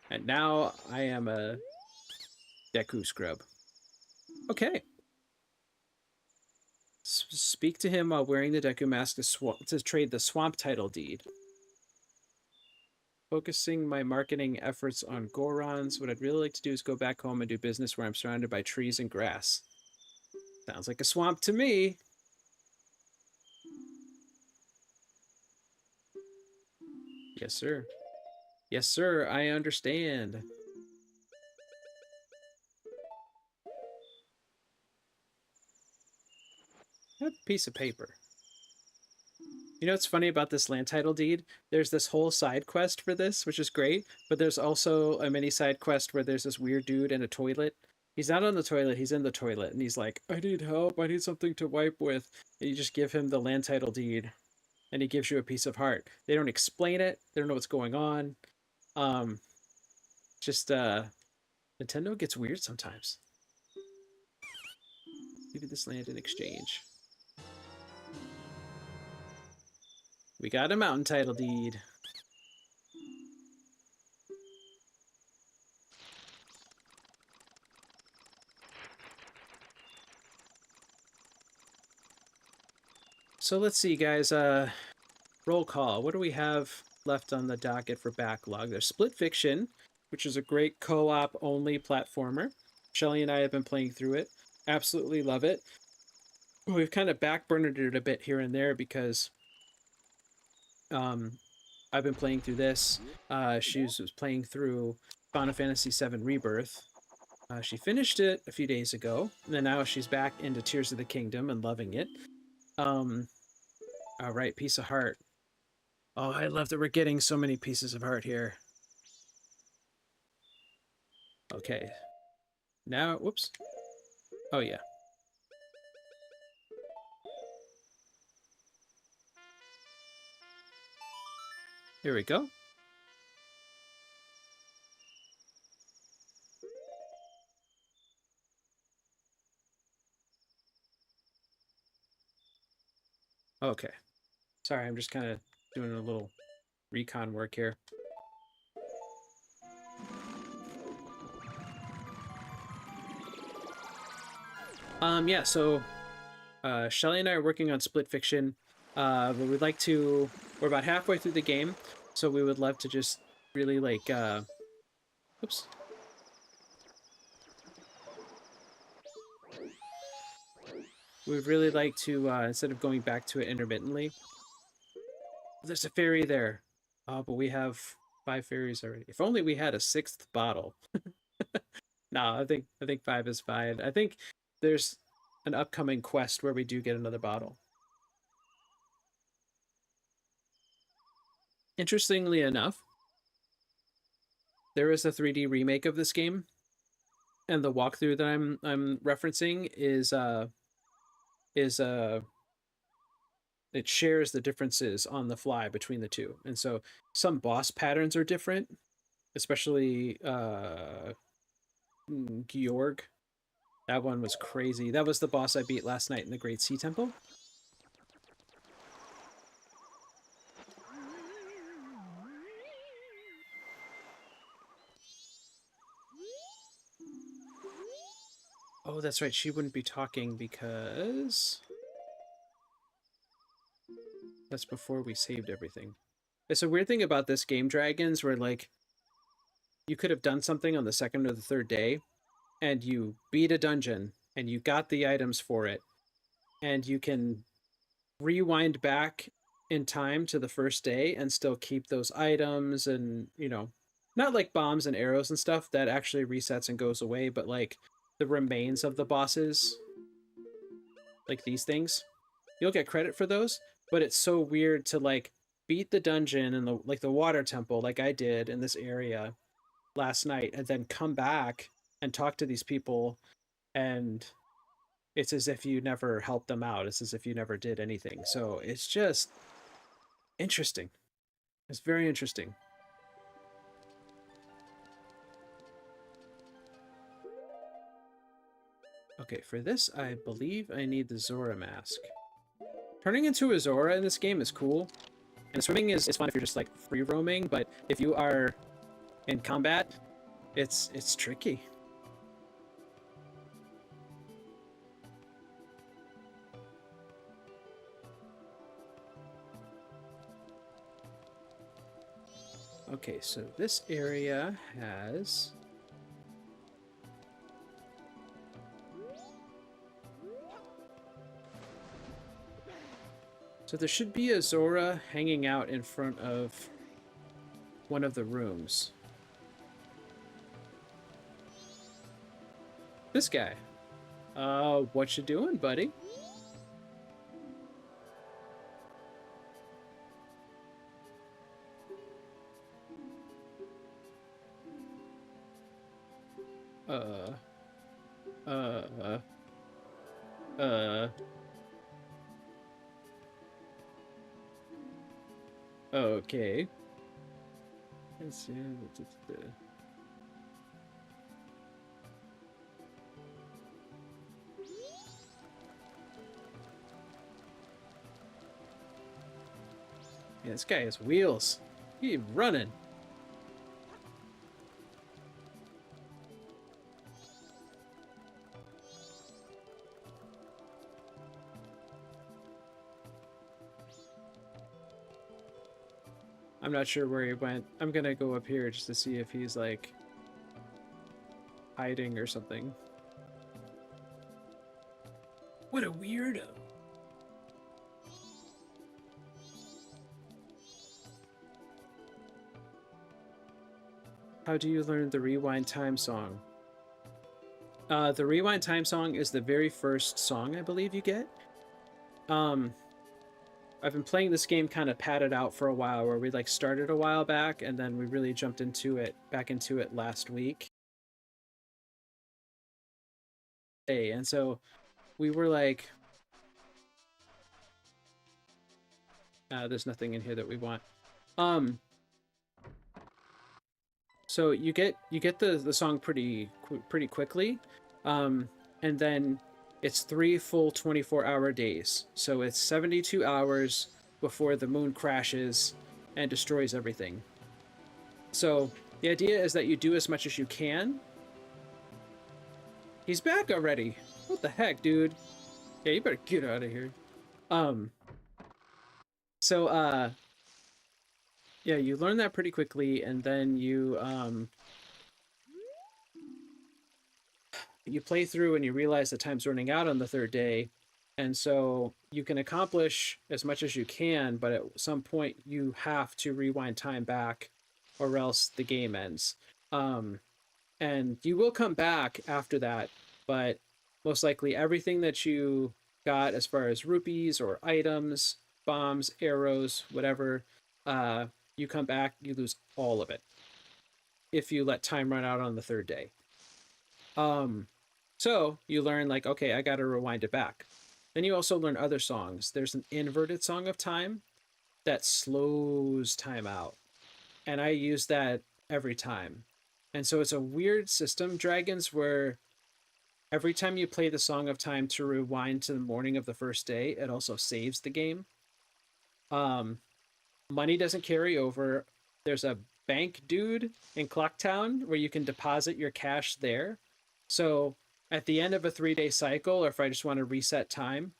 And now I am a Deku scrub. Okay. Speak to him while wearing the Deku mask to trade the swamp title deed. Focusing my marketing efforts on Gorons, what I'd really like to do is go back home and do business where I'm surrounded by trees and grass. Sounds like a swamp to me. Yes, sir. Yes, sir, I understand. A piece of paper. You know what's funny about this land title deed? There's this whole side quest for this, which is great, but there's also a mini side quest where there's this weird dude in a toilet. He's not on the toilet, he's in the toilet, and he's like, I need help, I need something to wipe with. And you just give him the land title deed, and he gives you a piece of heart. They don't explain it, they don't know what's going on. Um, just, Nintendo gets weird sometimes. Give you this land in exchange. We got a mountain title deed. So let's see, guys. Roll call. What do we have left on the docket for backlog? There's Split Fiction, which is a great co-op only platformer. Shelly and I have been playing through it. Absolutely love it. We've kind of backburnered it a bit here and there because I've been playing through this. She was playing through Final Fantasy VII Rebirth. She finished it a few days ago, and then now she's back into Tears of the Kingdom and loving it. All right, piece of heart. Oh, I love that we're getting so many pieces of heart here. Okay. Now, whoops. Oh, yeah. Here we go. Okay. Sorry, I'm just kind of doing a little recon work here. Yeah, so Shelly and I are working on Split Fiction. But we'd like to, we're about halfway through the game, so we would love to just really like, oops. We'd really like to, instead of going back to it intermittently, there's a fairy there. Oh, but we have 5 fairies already. If only we had a 6th bottle. No, I think 5 is fine. I think there's an upcoming quest where we do get another bottle. Interestingly enough, there is a 3D remake of this game, and the walkthrough that I'm referencing is it shares the differences on the fly between the two. And so some boss patterns are different, especially Georg. That one was crazy. That was the boss I beat last night in the Great Sea Temple. Oh, that's right. She wouldn't be talking because that's before we saved everything. It's a weird thing about this game, Dragons, where like you could have done something on the 2nd or the 3rd day and you beat a dungeon and you got the items for it and you can rewind back in time to the 1st day and still keep those items and, you know, not like bombs and arrows and stuff that actually resets and goes away, but like the remains of the bosses, like these things. You'll get credit for those, but it's so weird to like beat the dungeon and the water temple like I did in this area last night and then come back and talk to these people, and it's as if you never helped them out. It's as if you never did anything. So it's just interesting. It's very interesting. Okay, for this, I believe I need the Zora mask. Turning into a Zora in this game is cool. And swimming is fun if you're just like free roaming, but if you are in combat, it's tricky. Okay, so this area has so there should be a Zora hanging out in front of one of the rooms. This guy. What you doing, buddy? Okay. Let's see. Yeah, this guy has wheels. He's running. I'm not sure where he went. I'm gonna go up here just to see if he's like hiding or something. What a weirdo. How do you learn the rewind time song? The rewind time song is the very first song I believe you get. I've been playing this game kind of padded out for a while, where we like started a while back and then we really jumped back into it last week. And so we were like, there's nothing in here that we want. So you get the song pretty quickly, and then it's 3 full 24-hour days. So it's 72 hours before the moon crashes and destroys everything. So the idea is that you do as much as you can. He's back already. What the heck, dude? Yeah, you better get out of here. So yeah, you learn that pretty quickly, and then you play through and you realize the time's running out on the third day, and so you can accomplish as much as you can, but at some point you have to rewind time back, or else the game ends. And you will come back after that, but most likely everything that you got as far as rupees or items, bombs, arrows, whatever, you come back, you lose all of it if you let time run out on the third day. So you learn, like, okay, I gotta rewind it back. Then you also learn other songs. There's an inverted song of time that slows time out, and I use that every time. And so it's a weird system, Dragons, where every time you play the Song of Time to rewind to the morning of the first day, it also saves the game. Money doesn't carry over. There's a bank dude in Clocktown where you can deposit your cash there. So at the end of a 3-day cycle, or if I just want to reset time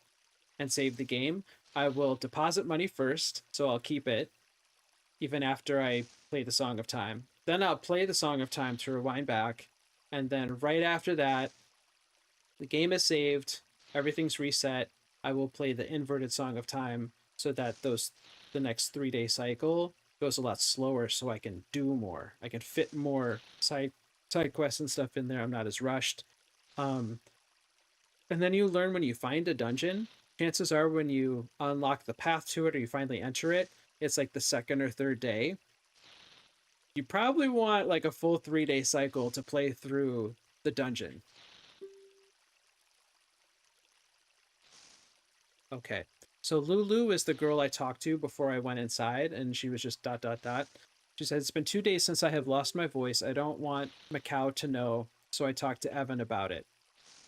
and save the game, I will deposit money first, so I'll keep it even after I play the Song of Time. Then I'll play the Song of Time to rewind back, and then right after that, the game is saved, everything's reset. I will play the inverted Song of Time so that the next 3-day cycle goes a lot slower, so I can do more. I can fit more side quests and stuff in there. I'm not as rushed. And then you learn when you find a dungeon. Chances are when you unlock the path to it or you finally enter it, it's like the second or third day. You probably want like a full 3-day cycle to play through the dungeon. Okay. So Lulu is the girl I talked to before I went inside, and she was just ... She said, "It's been 2 days since I have lost my voice. I don't want Macau to know, so I talked to Evan about it."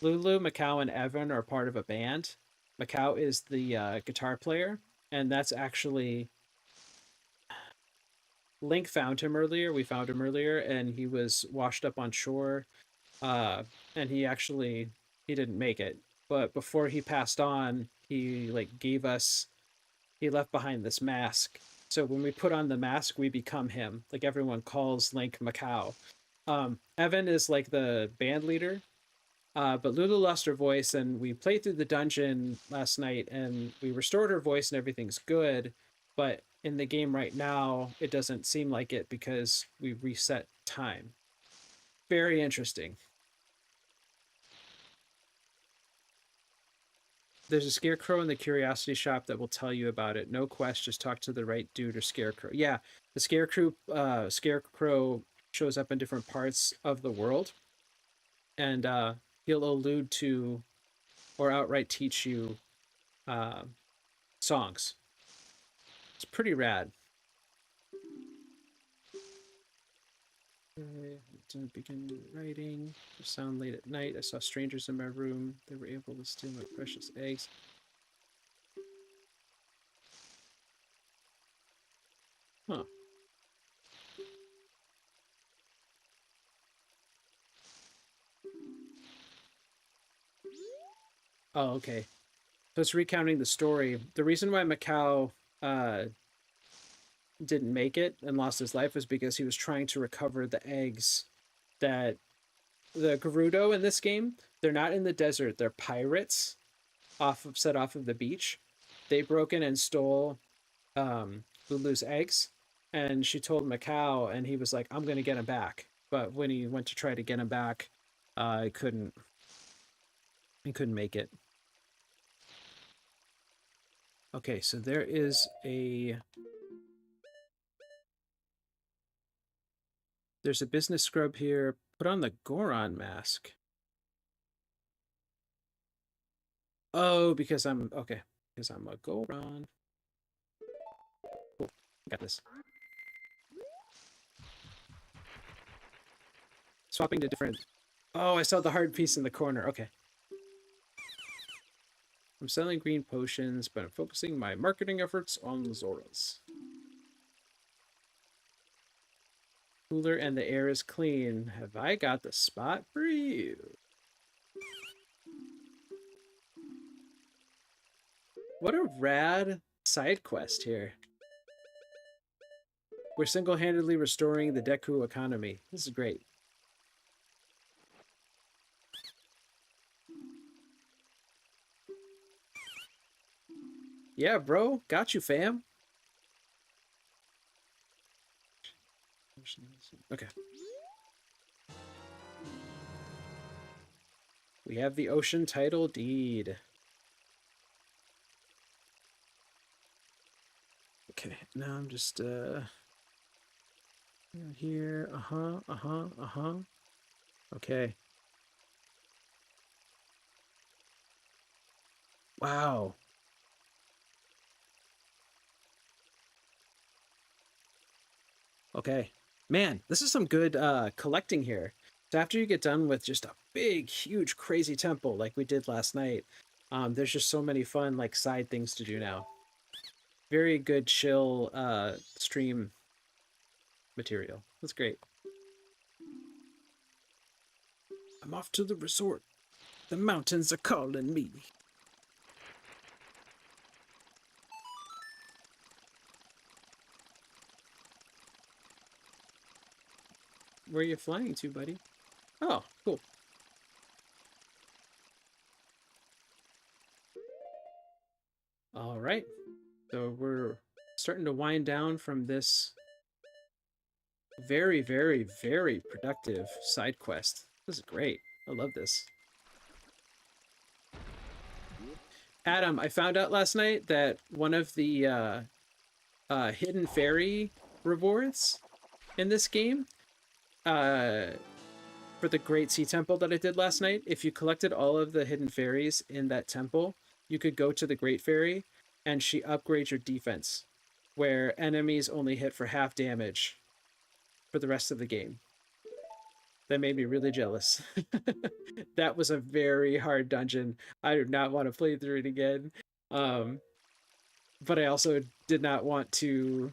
Lulu, Macau, and Evan are part of a band. Macau is the guitar player, and that's actually... Link found him earlier. We found him earlier, and he was washed up on shore. And he didn't make it. But before he passed on, he like he left behind this mask. So when we put on the mask, we become him. Like everyone calls Link Macau. Evan is like the band leader. But Lulu lost her voice, and we played through the dungeon last night, and we restored her voice, and everything's good. But in the game right now, it doesn't seem like it because we reset time. Very interesting. There's a scarecrow in the curiosity shop that will tell you about it. No quest, just talk to the right dude or scarecrow. Yeah, the scarecrow shows up in different parts of the world, and he'll allude to or outright teach you songs. It's pretty rad. Didn't begin writing. Sound late at night. I saw strangers in my room. They were able to steal my precious eggs. Huh. Oh, okay. So it's recounting the story. The reason why Macau didn't make it and lost his life was because he was trying to recover the eggs that the Gerudo in this game, they're not in the desert. They're pirates set off of the beach. They broke in and stole Lulu's eggs, and she told Macau, and he was like, "I'm gonna get him back." But when he went to try to get him back, he couldn't. He couldn't make it. Okay, so there is a. There's a business scrub here. Put on the Goron mask. Oh, because I'm okay. Because I'm a Goron. Cool. Got this. Swapping to different. Oh, I saw the hard piece in the corner. Okay. I'm selling green potions, but I'm focusing my marketing efforts on Zoras. Cooler and the air is clean. Have I got the spot for you? What a rad side quest here. We're single-handedly restoring the Deku economy. This is great. Yeah, bro. Got you, fam. Okay. We have the ocean title deed. Okay, now I'm just here. Okay. Wow. Okay. Man, this is some good collecting here. So after you get done with just a big, huge, crazy temple like we did last night, there's just so many fun like side things to do now. Very good chill stream material. That's great. I'm off to the resort. The mountains are calling me. Where are you flying to, buddy? Oh, cool. All right. So we're starting to wind down from this very, very, very productive side quest. This is great. I love this. Adam, I found out last night that one of the hidden fairy rewards in this game for the Great Sea Temple that I did last night, if you collected all of the hidden fairies in that temple, you could go to the Great Fairy and she upgrades your defense, where enemies only hit for half damage for the rest of the game. That made me really jealous. That was a very hard dungeon. I do not want to play through it again. But I also did not want to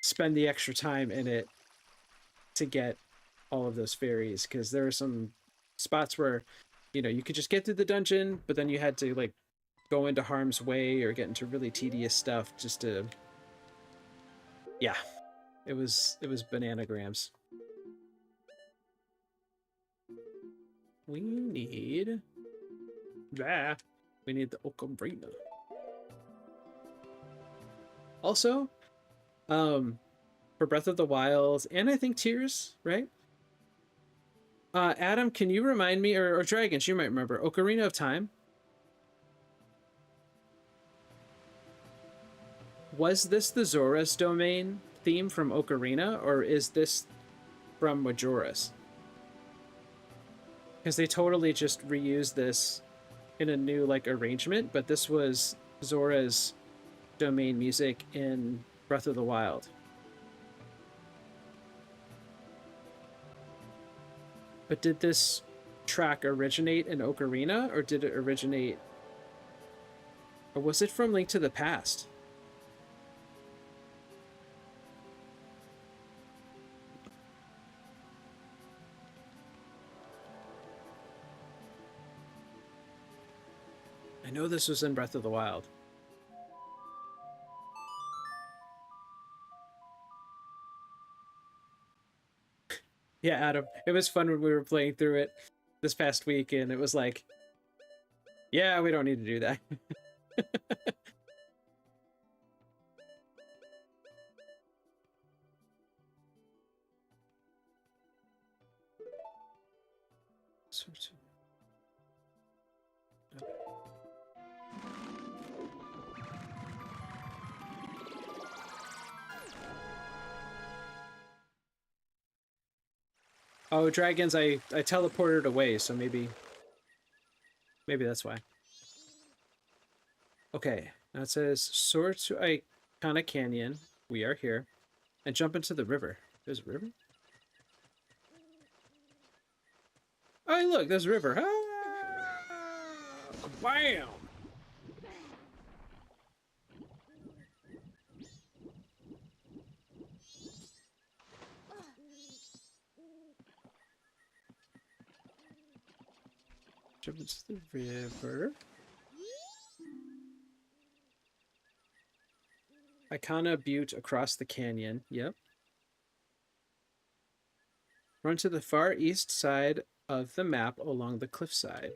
spend the extra time in it to get all of those fairies, because there are some spots where, you know, you could just get through the dungeon, but then you had to like go into harm's way or get into really tedious stuff just to, yeah, it was bananagrams. We need that. We need the ocarina. Also, for Breath of the Wild and I think Tears, right? Adam, can you remind me, or Dragons, you might remember, Ocarina of Time? Was this the Zora's Domain theme from Ocarina, or is this from Majora's? Because they totally just reused this in a new like arrangement, but this was Zora's Domain music in Breath of the Wild. But did this track originate in Ocarina, or did it originate, or was it from Link to the Past? I know this was in Breath of the Wild. Yeah, Adam. It was fun when we were playing through it this past week, and it was like, yeah, we don't need to do that. Oh, dragons! I teleported away, so maybe that's why. Okay, now it says soar to Icona Canyon. We are here, and jump into the river. There's a river. Oh, look, there's a river. Ah! Bam! Jump into the river. Icona Butte across the canyon. Yep. Run to the far east side of the map along the cliffside.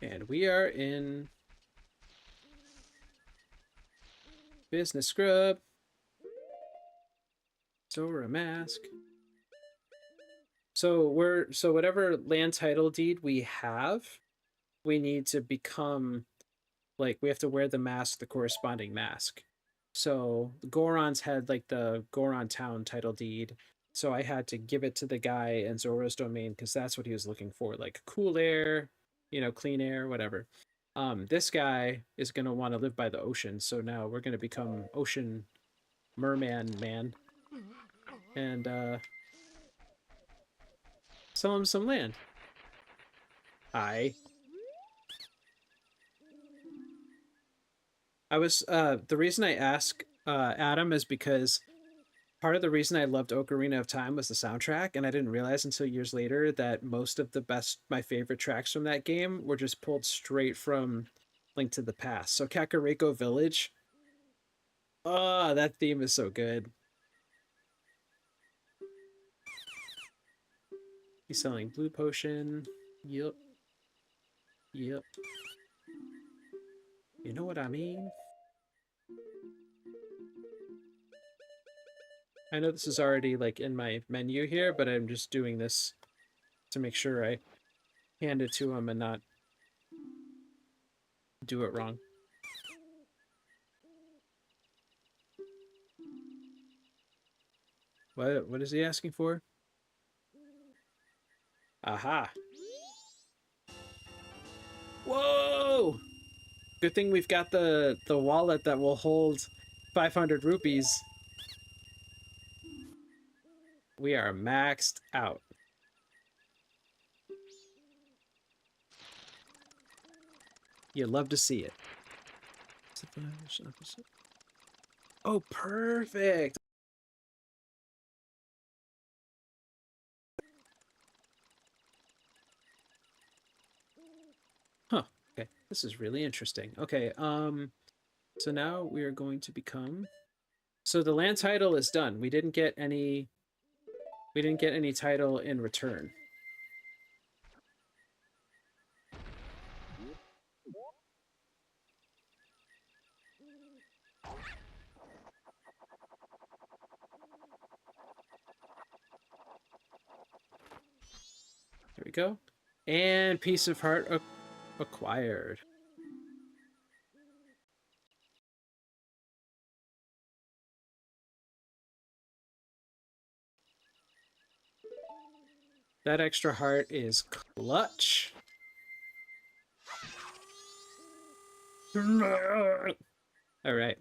And we are in Business Scrub. Zora Mask. So whatever land title deed we have, we need to become, like, we have to wear the mask, the corresponding mask. So Goron's had like the Goron Town title deed. So I had to give it to the guy in Zora's domain because that's what he was looking for, like cool air, clean air, whatever. This guy is gonna want to live by the ocean, so now we're gonna become Ocean Merman Man and sell him some land. Hi. I was the reason I ask Adam is because part of the reason I loved Ocarina of Time was the soundtrack, and I didn't realize until years later that most of my favorite tracks from that game were just pulled straight from Link to the Past. So Kakariko Village, oh, that theme is so good. He's selling blue potion. Yep. Yep. You know what I mean? I know this is already like in my menu here, but I'm just doing this to make sure I hand it to him and not do it wrong. What is he asking for? Aha. Whoa! Good thing we've got the wallet that will hold 500 rupees. We are maxed out. You love to see it. Oh, perfect. Huh. Okay. This is really interesting. Okay. So now we are going to become. So the land title is done. We didn't get any title in return. There we go. And Piece of Heart acquired. That extra heart is clutch. All right.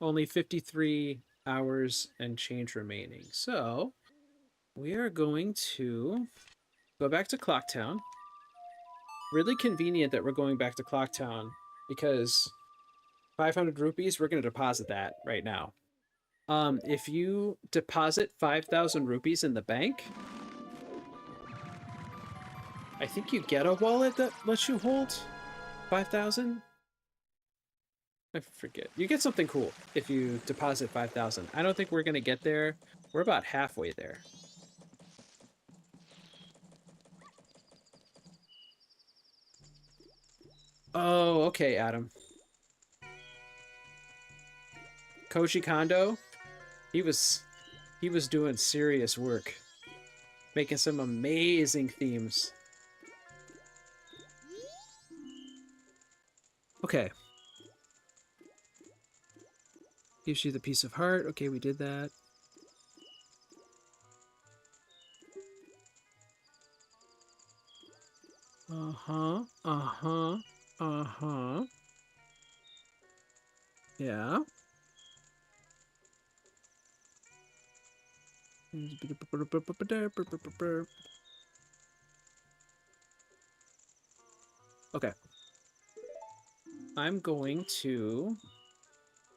Only 53 hours and change remaining. So we are going to go back to Clocktown. Really convenient that we're going back to Clocktown because 500 rupees, we're going to deposit that right now. If you deposit 5,000 rupees in the bank, I think you get a wallet that lets you hold 5,000. I forget. You get something cool if you deposit 5,000. I don't think we're gonna get there. We're about halfway there. Oh, okay, Adam. Koji Kondo, he was doing serious work, making some amazing themes. Okay. Gives you the piece of heart. Okay, we did that. Uh-huh. Uh-huh. Uh-huh. Yeah. Okay. I'm going to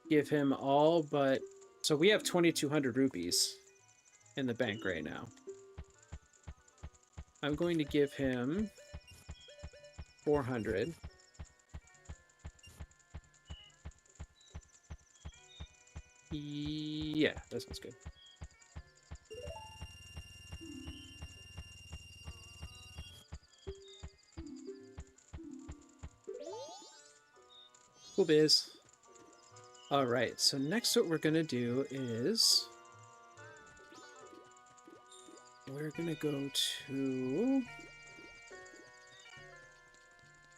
give him all but... So we have 2,200 rupees in the bank right now. I'm going to give him 400. Yeah, that sounds good. Cool biz. All right, so next what we're going to do is... We're going to go to...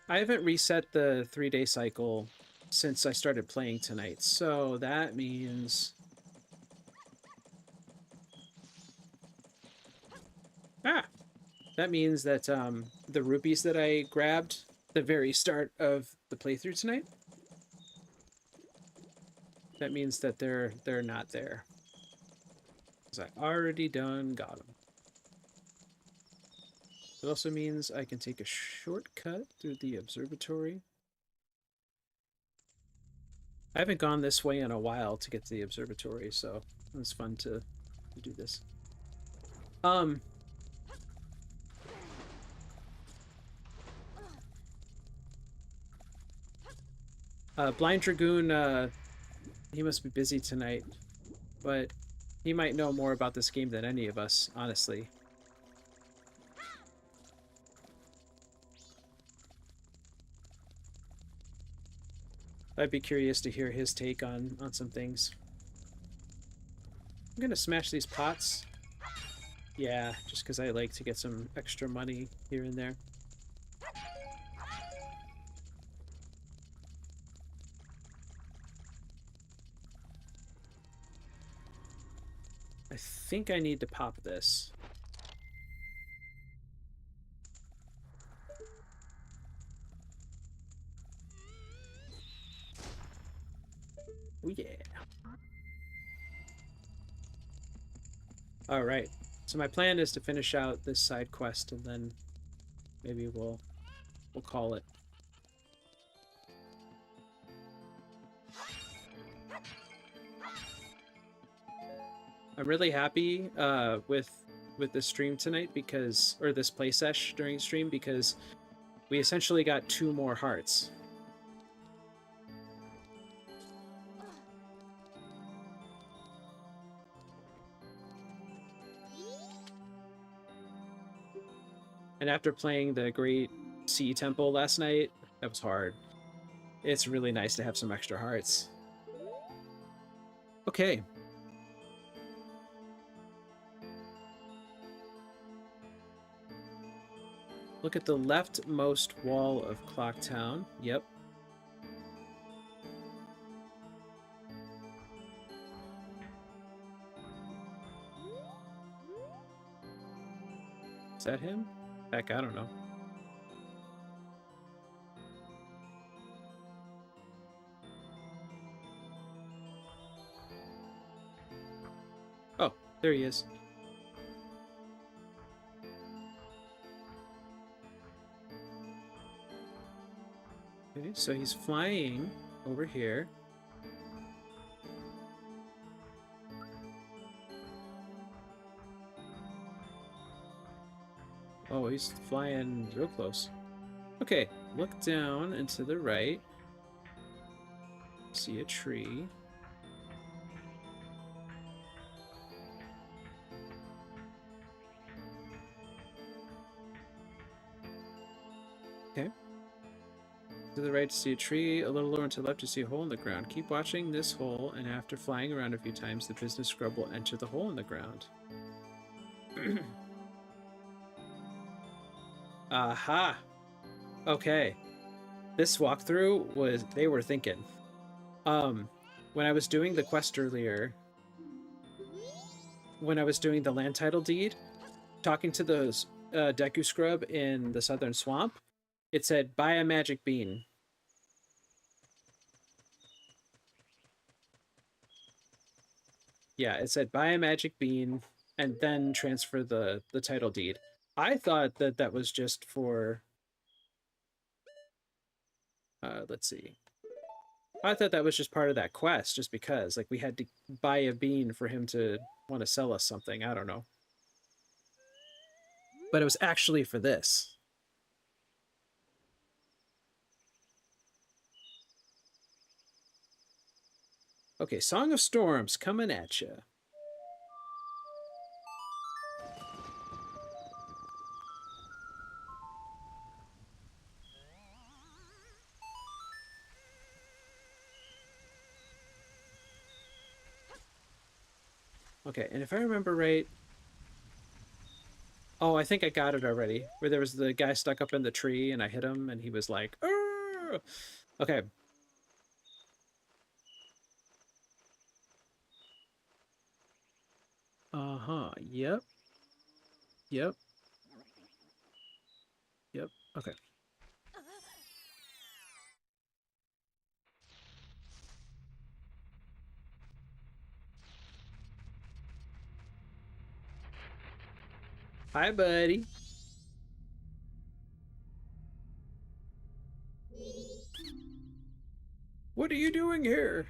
I haven't reset the 3-day cycle since I started playing tonight, so that means... That means that the rupees that I grabbed the very start of the playthrough tonight, that means that they're not there. Because I already done got them. It also means I can take a shortcut through the observatory. I haven't gone this way in a while to get to the observatory, so it was fun to do this. Blind Dragoon, he must be busy tonight, but he might know more about this game than any of us, honestly. I'd be curious to hear his take on some things. I'm gonna smash these pots. Yeah, just because I like to get some extra money here and there. I think I need to pop this. Oh yeah. All right. So my plan is to finish out this side quest and then maybe we'll call it. I'm really happy with this stream tonight because, or this play sesh during stream, because we essentially got 2 more hearts. And after playing the Great Sea Temple last night, that was hard. It's really nice to have some extra hearts. Okay. Look at the leftmost wall of Clock Town. Yep. Is that him? Heck, I don't know. Oh, there he is. Okay, so he's flying over here. Oh, he's flying real close. Okay, look down and to the right. See a tree. Okay. To the right to see a tree, a little lower and to the left to see a hole in the ground. Keep watching this hole, and after flying around a few times, the business scrub will enter the hole in the ground. Aha! Okay. This walkthrough was, they were thinking. When I was doing the quest earlier, when I was doing the land title deed, talking to the Deku Scrub in the Southern Swamp, it said, buy a magic bean. Yeah, it said, buy a magic bean and then transfer the title deed. I thought that that was just for... let's see. I thought that was just part of that quest, just because. Like, we had to buy a bean for him to want to sell us something. I don't know. But it was actually for this. Okay, Song of Storms coming at you. Okay, and if I remember right... Oh, I think I got it already. Where there was the guy stuck up in the tree and I hit him and he was like, argh! Okay. Uh-huh. Yep. Yep. Yep. Okay. Hi, buddy. What are you doing here?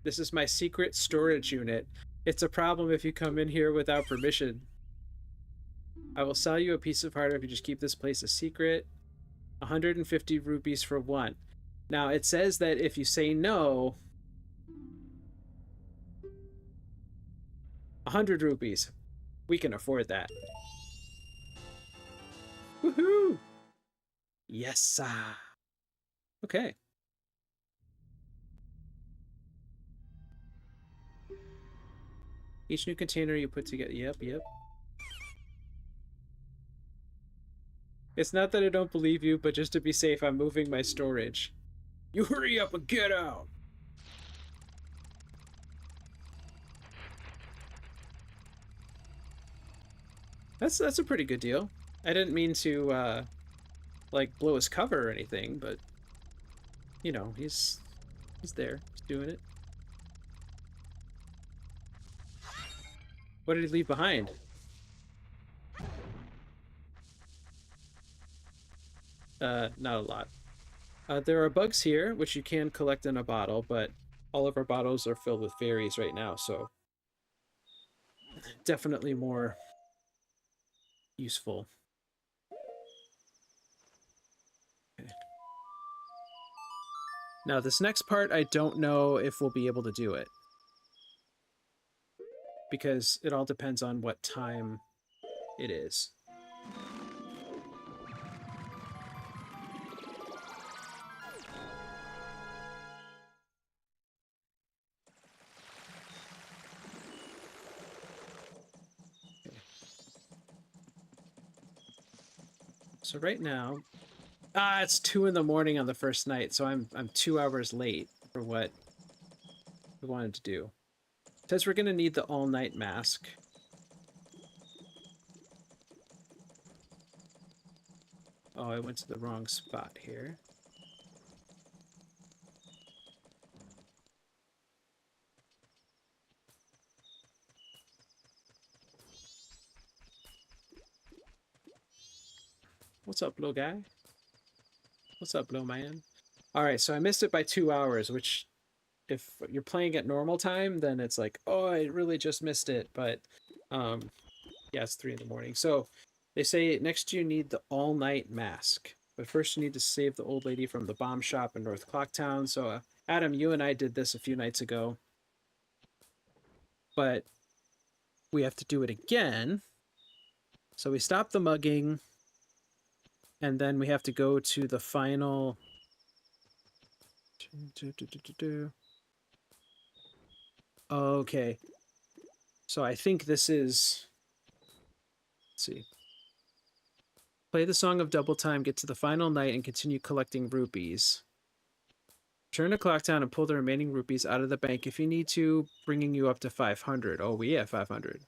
This is my secret storage unit. It's a problem if you come in here without permission. I will sell you a piece of hardware if you just keep this place a secret. 150 rupees for one. Now, it says that if you say no, 100 rupees. We can afford that. Woohoo! Yes, sir. Okay. Each new container you put together. Yep, yep. It's not that I don't believe you, but just to be safe, I'm moving my storage. You hurry up and get out! That's a pretty good deal. I didn't mean to, like, blow his cover or anything, but, you know, he's there. He's doing it. What did he leave behind? Not a lot. There are bugs here, which you can collect in a bottle, but all of our bottles are filled with fairies right now, so definitely more useful. Okay. Now, this next part, I don't know if we'll be able to do it, because it all depends on what time it is. So right now, it's 2 in the morning on the first night, so I'm 2 hours late for what we wanted to do. It says we're gonna need the all-night mask. Oh, I went to the wrong spot here. What's up, little guy? What's up, little man? Alright, so I missed it by 2 hours, which if you're playing at normal time, then it's like, oh, I really just missed it. But yeah, it's 3 in the morning. So They say next you need the all-night mask. But first you need to save the old lady from the bomb shop in North Clocktown. So, Adam, you and I did this a few nights ago. But we have to do it again. So we stop the mugging. And then we have to go to the final... Okay. So I think this is... Let's see. Play the Song of Double Time, get to the final night, and continue collecting rupees. Turn to Clocktown and pull the remaining rupees out of the bank if you need to, bringing you up to 500. Oh, we have 500.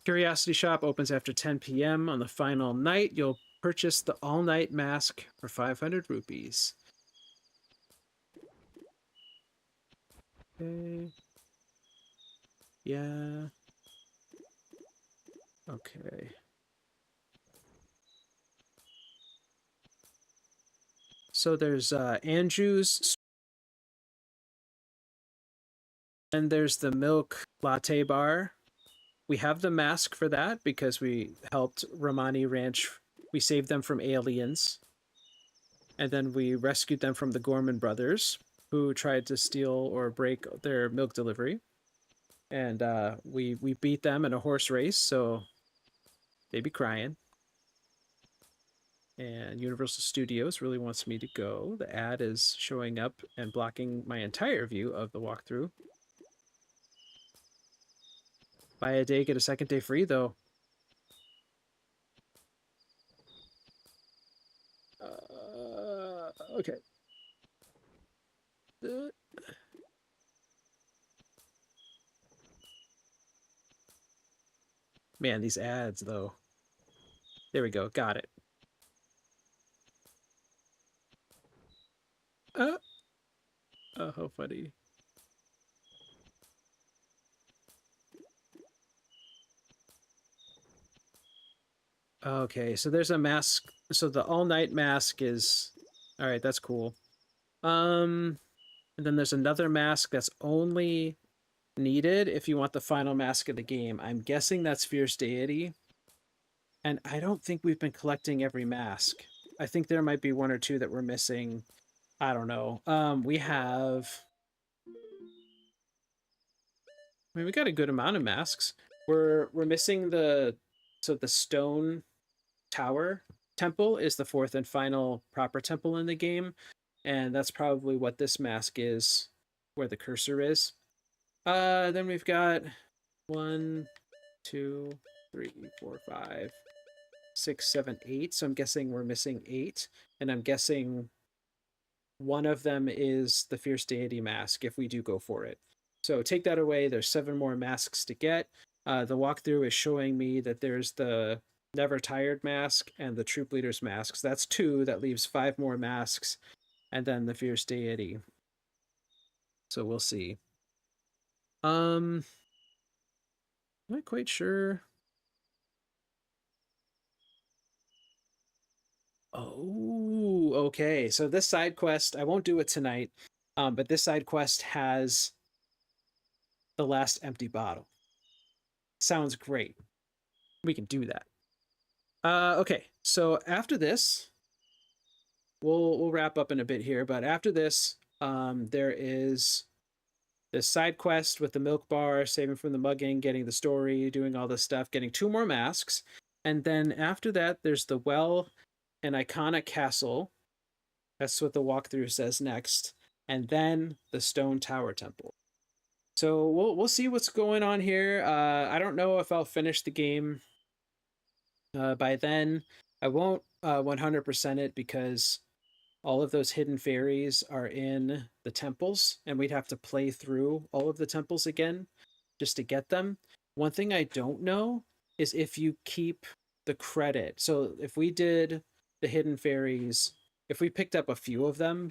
Curiosity Shop opens after 10 p.m. on the final night. You'll purchase the all-night mask for 500 rupees. Okay. Yeah. Okay. So there's Andrew's, and there's the milk latte bar. We have the mask for that because we helped Romani Ranch. We saved them from aliens. And then we rescued them from the Gorman brothers, who tried to steal or break their milk delivery. And we beat them in a horse race, so they'd be crying. And Universal Studios really wants me to go. The ad is showing up and blocking my entire view of the walkthrough. Buy a day, get a second day free, though. Okay. Man, these ads, though. There we go. Got it. Oh, how funny. Okay, so there's a mask. So the all-night mask is... All right, that's cool. And then there's another mask that's only needed if you want the final mask of the game. I'm guessing that's Fierce Deity. And I don't think we've been collecting every mask. I think there might be one or two that we're missing. I don't know. We have... I mean, we got a good amount of masks. We're missing the... So the stone tower temple is the fourth and final proper temple in the game. And that's probably what this mask is, where the cursor is. Then we've got 1, 2, 3, 4, 5, 6, 7, 8. So I'm guessing we're missing 8. And I'm guessing one of them is the Fierce Deity mask if we do go for it. So take that away. There's 7 more masks to get. The walkthrough is showing me that there's the Never Tired mask and the Troop Leader's masks. That's 2. That leaves 5 more masks. And then the Fierce Deity. So we'll see. I'm not quite sure. Oh, okay. So this side quest, I won't do it tonight, but this side quest has the last empty bottle. Sounds great. We can do that. Okay. So after this, we'll wrap up in a bit here, but after this, there is this side quest with the milk bar, saving from the mugging, getting the story, doing all this stuff, getting 2 more masks. And then after that, there's the well and iconic castle. That's what the walkthrough says next. And then the stone tower temple. So we'll see what's going on here. I don't know if I'll finish the game by then. I won't 100% it because all of those hidden fairies are in the temples, and we'd have to play through all of the temples again just to get them. One thing I don't know is if you keep the credit. So if we did the hidden fairies, if we picked up a few of them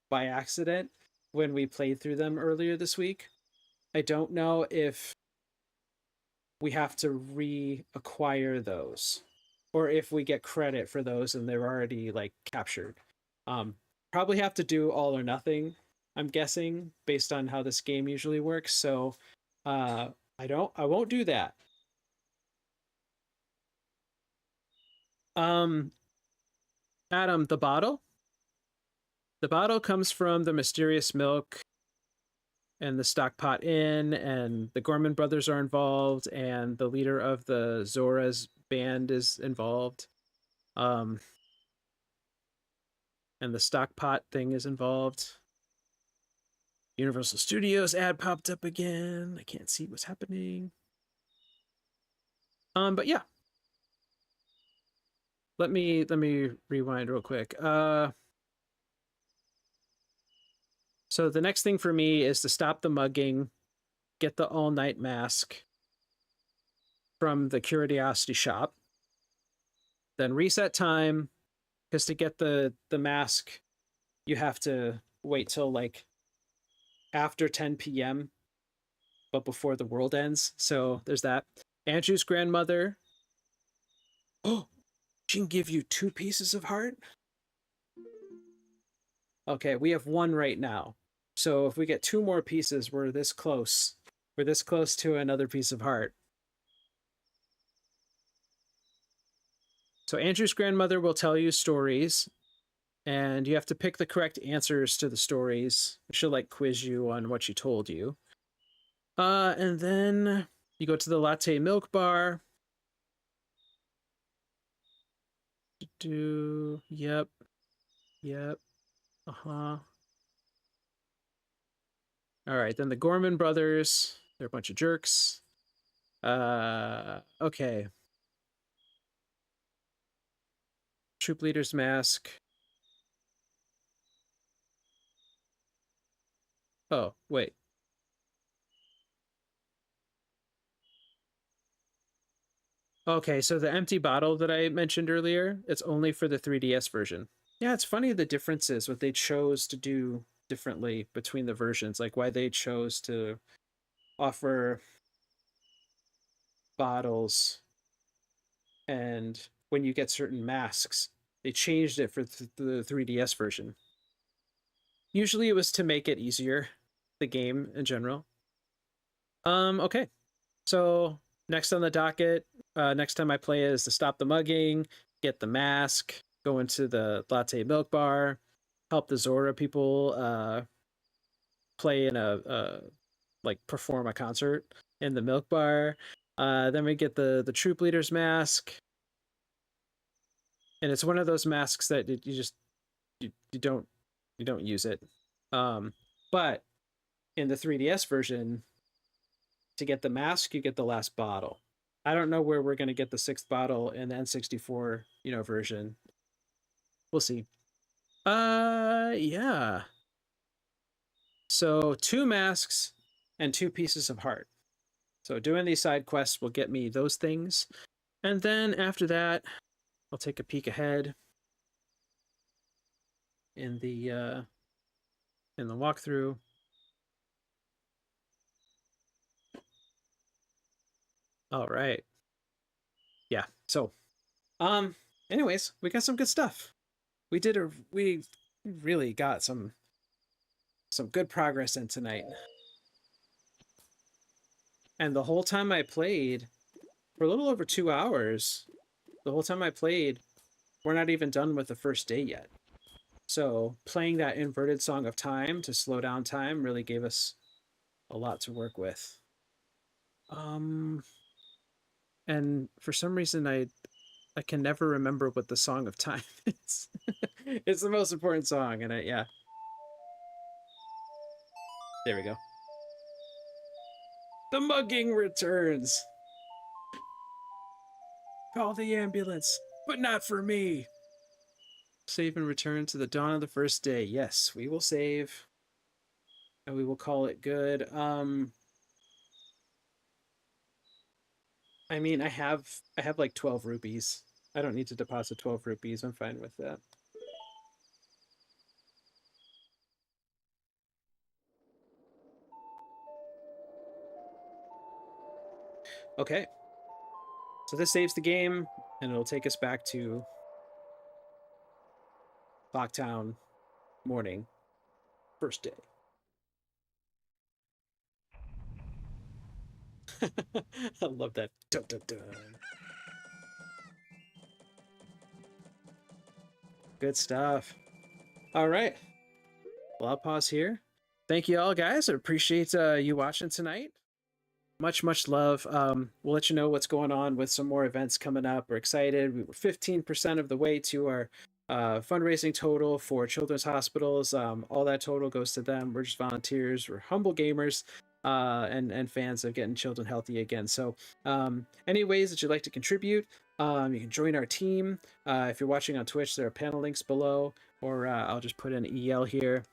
by accident when we played through them earlier this week, I don't know if we have to reacquire those or if we get credit for those and they're already like captured. Probably have to do all or nothing, I'm guessing, based on how this game usually works. So I won't do that. Um, Adam, the bottle? The bottle comes from the mysterious milk and the Stockpot Inn, and the Gorman brothers are involved, and the leader of the Zora's band is involved. Um, and the Stockpot thing is involved. Universal Studios ad popped up again. I can't see what's happening. But yeah. Let me rewind real quick. So the next thing for me is to stop the mugging, get the all-night mask from the Curiosity Shop, then reset time, because to get the mask, you have to wait till like after 10 p.m., but before the world ends. So there's that. Andrew's grandmother. Oh, she can give you 2 pieces of heart? Okay, we have one right now. So if we get 2 more pieces, we're this close. We're this close to another piece of heart. So Andrew's grandmother will tell you stories, and you have to pick the correct answers to the stories. She'll like quiz you on what she told you. And then you go to the latte milk bar. Yep. Yep. Uh-huh. All right, then the Gorman brothers, they're a bunch of jerks. Okay. Troop leader's mask. Oh, wait. Okay, so the empty bottle that I mentioned earlier, it's only for the 3DS version. Yeah, it's funny the differences, what they chose to do differently between the versions, like why they chose to offer bottles, and when you get certain masks, they changed it for the 3DS version. Usually it was to make it easier, the game in general. Okay. So next on the docket, next time I play is to stop the mugging, get the mask, go into the latte milk bar, help the Zora people play in a like perform a concert in the milk bar. Then we get the troop leader's mask, and it's one of those masks that you just you don't use it. But in the 3DS version, to get the mask, you get the last bottle. I don't know where we're gonna get the sixth bottle in the N64, version. We'll see. Yeah. So 2 masks and 2 pieces of heart. So doing these side quests will get me those things. And then after that, I'll take a peek ahead in the walkthrough. All right. Yeah. So, anyways, we got some good stuff. We really got some good progress in tonight. And the whole time I played, for a little over 2 hours, the whole time I played, we're not even done with the first day yet. So playing that inverted Song of Time to slow down time really gave us a lot to work with. And for some reason I can never remember what the Song of Time is. It's the most important song, and yeah. There we go. The mugging returns. Call the ambulance, but not for me. Save and return to the dawn of the first day. Yes, we will save. And we will call it good. I mean, I have like 12 rupees. I don't need to deposit 12 rupees. I'm fine with that. Okay. So this saves the game, and it'll take us back to Clocktown morning, first day. I love that. Dun, dun, dun. Good stuff. All right. Well, I'll pause here. Thank you all, guys. I appreciate you watching tonight. Much love. We'll let you know what's going on with some more events coming up. We're excited. We were 15% of the way to our fundraising total for children's hospitals. All that total goes to them. We're just volunteers. We're humble gamers and fans of getting children healthy again. So any ways that you'd like to contribute, you can join our team. If you're watching on Twitch, there are panel links below, or I'll just put an EL here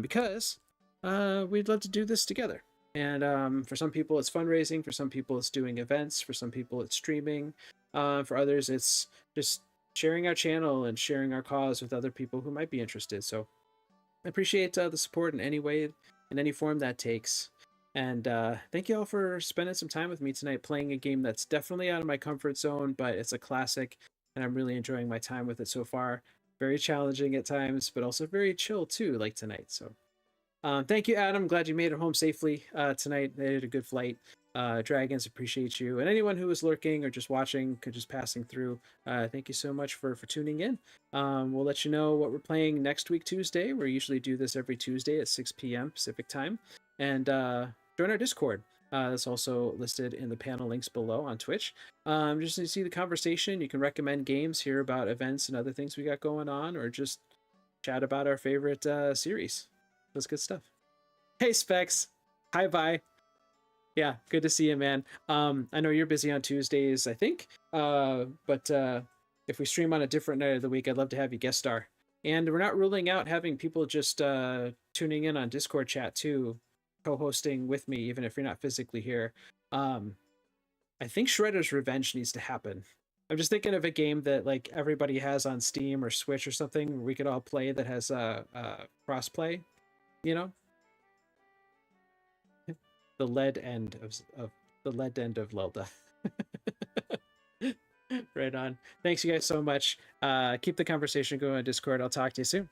because we'd love to do this together. And for some people, it's fundraising. For some people, it's doing events. For some people, it's streaming. For others, it's just sharing our channel and sharing our cause with other people who might be interested. So I appreciate the support in any way, in any form that takes. And thank you all for spending some time with me tonight, playing a game that's definitely out of my comfort zone, but it's a classic, and I'm really enjoying my time with it so far. Very challenging at times, but also very chill too, like tonight. So thank you, Adam. Glad you made it home safely tonight. They had a good flight. Dragons, appreciate you. And anyone who was lurking or just watching, just passing through, thank you so much for tuning in. We'll let you know what we're playing next week, Tuesday. We usually do this every Tuesday at 6 p.m. Pacific time. And join our Discord. That's also listed in the panel links below on Twitch. Just to see the conversation, you can recommend games, hear about events and other things we got going on, or just chat about our favorite series. That's good stuff. Hey, Specs. Hi, bye. Yeah, good to see you, man. I know you're busy on Tuesdays, I think. But if we stream on a different night of the week, I'd love to have you guest star. And we're not ruling out having people just tuning in on Discord chat too, co-hosting with me, even if you're not physically here. I think Shredder's Revenge needs to happen. I'm just thinking of a game that like everybody has on Steam or Switch or something where we could all play that has cross-play. You know, the lead end of the lead end of Zelda. Right on. Thanks you guys so much. Keep the conversation going on Discord. I'll talk to you soon.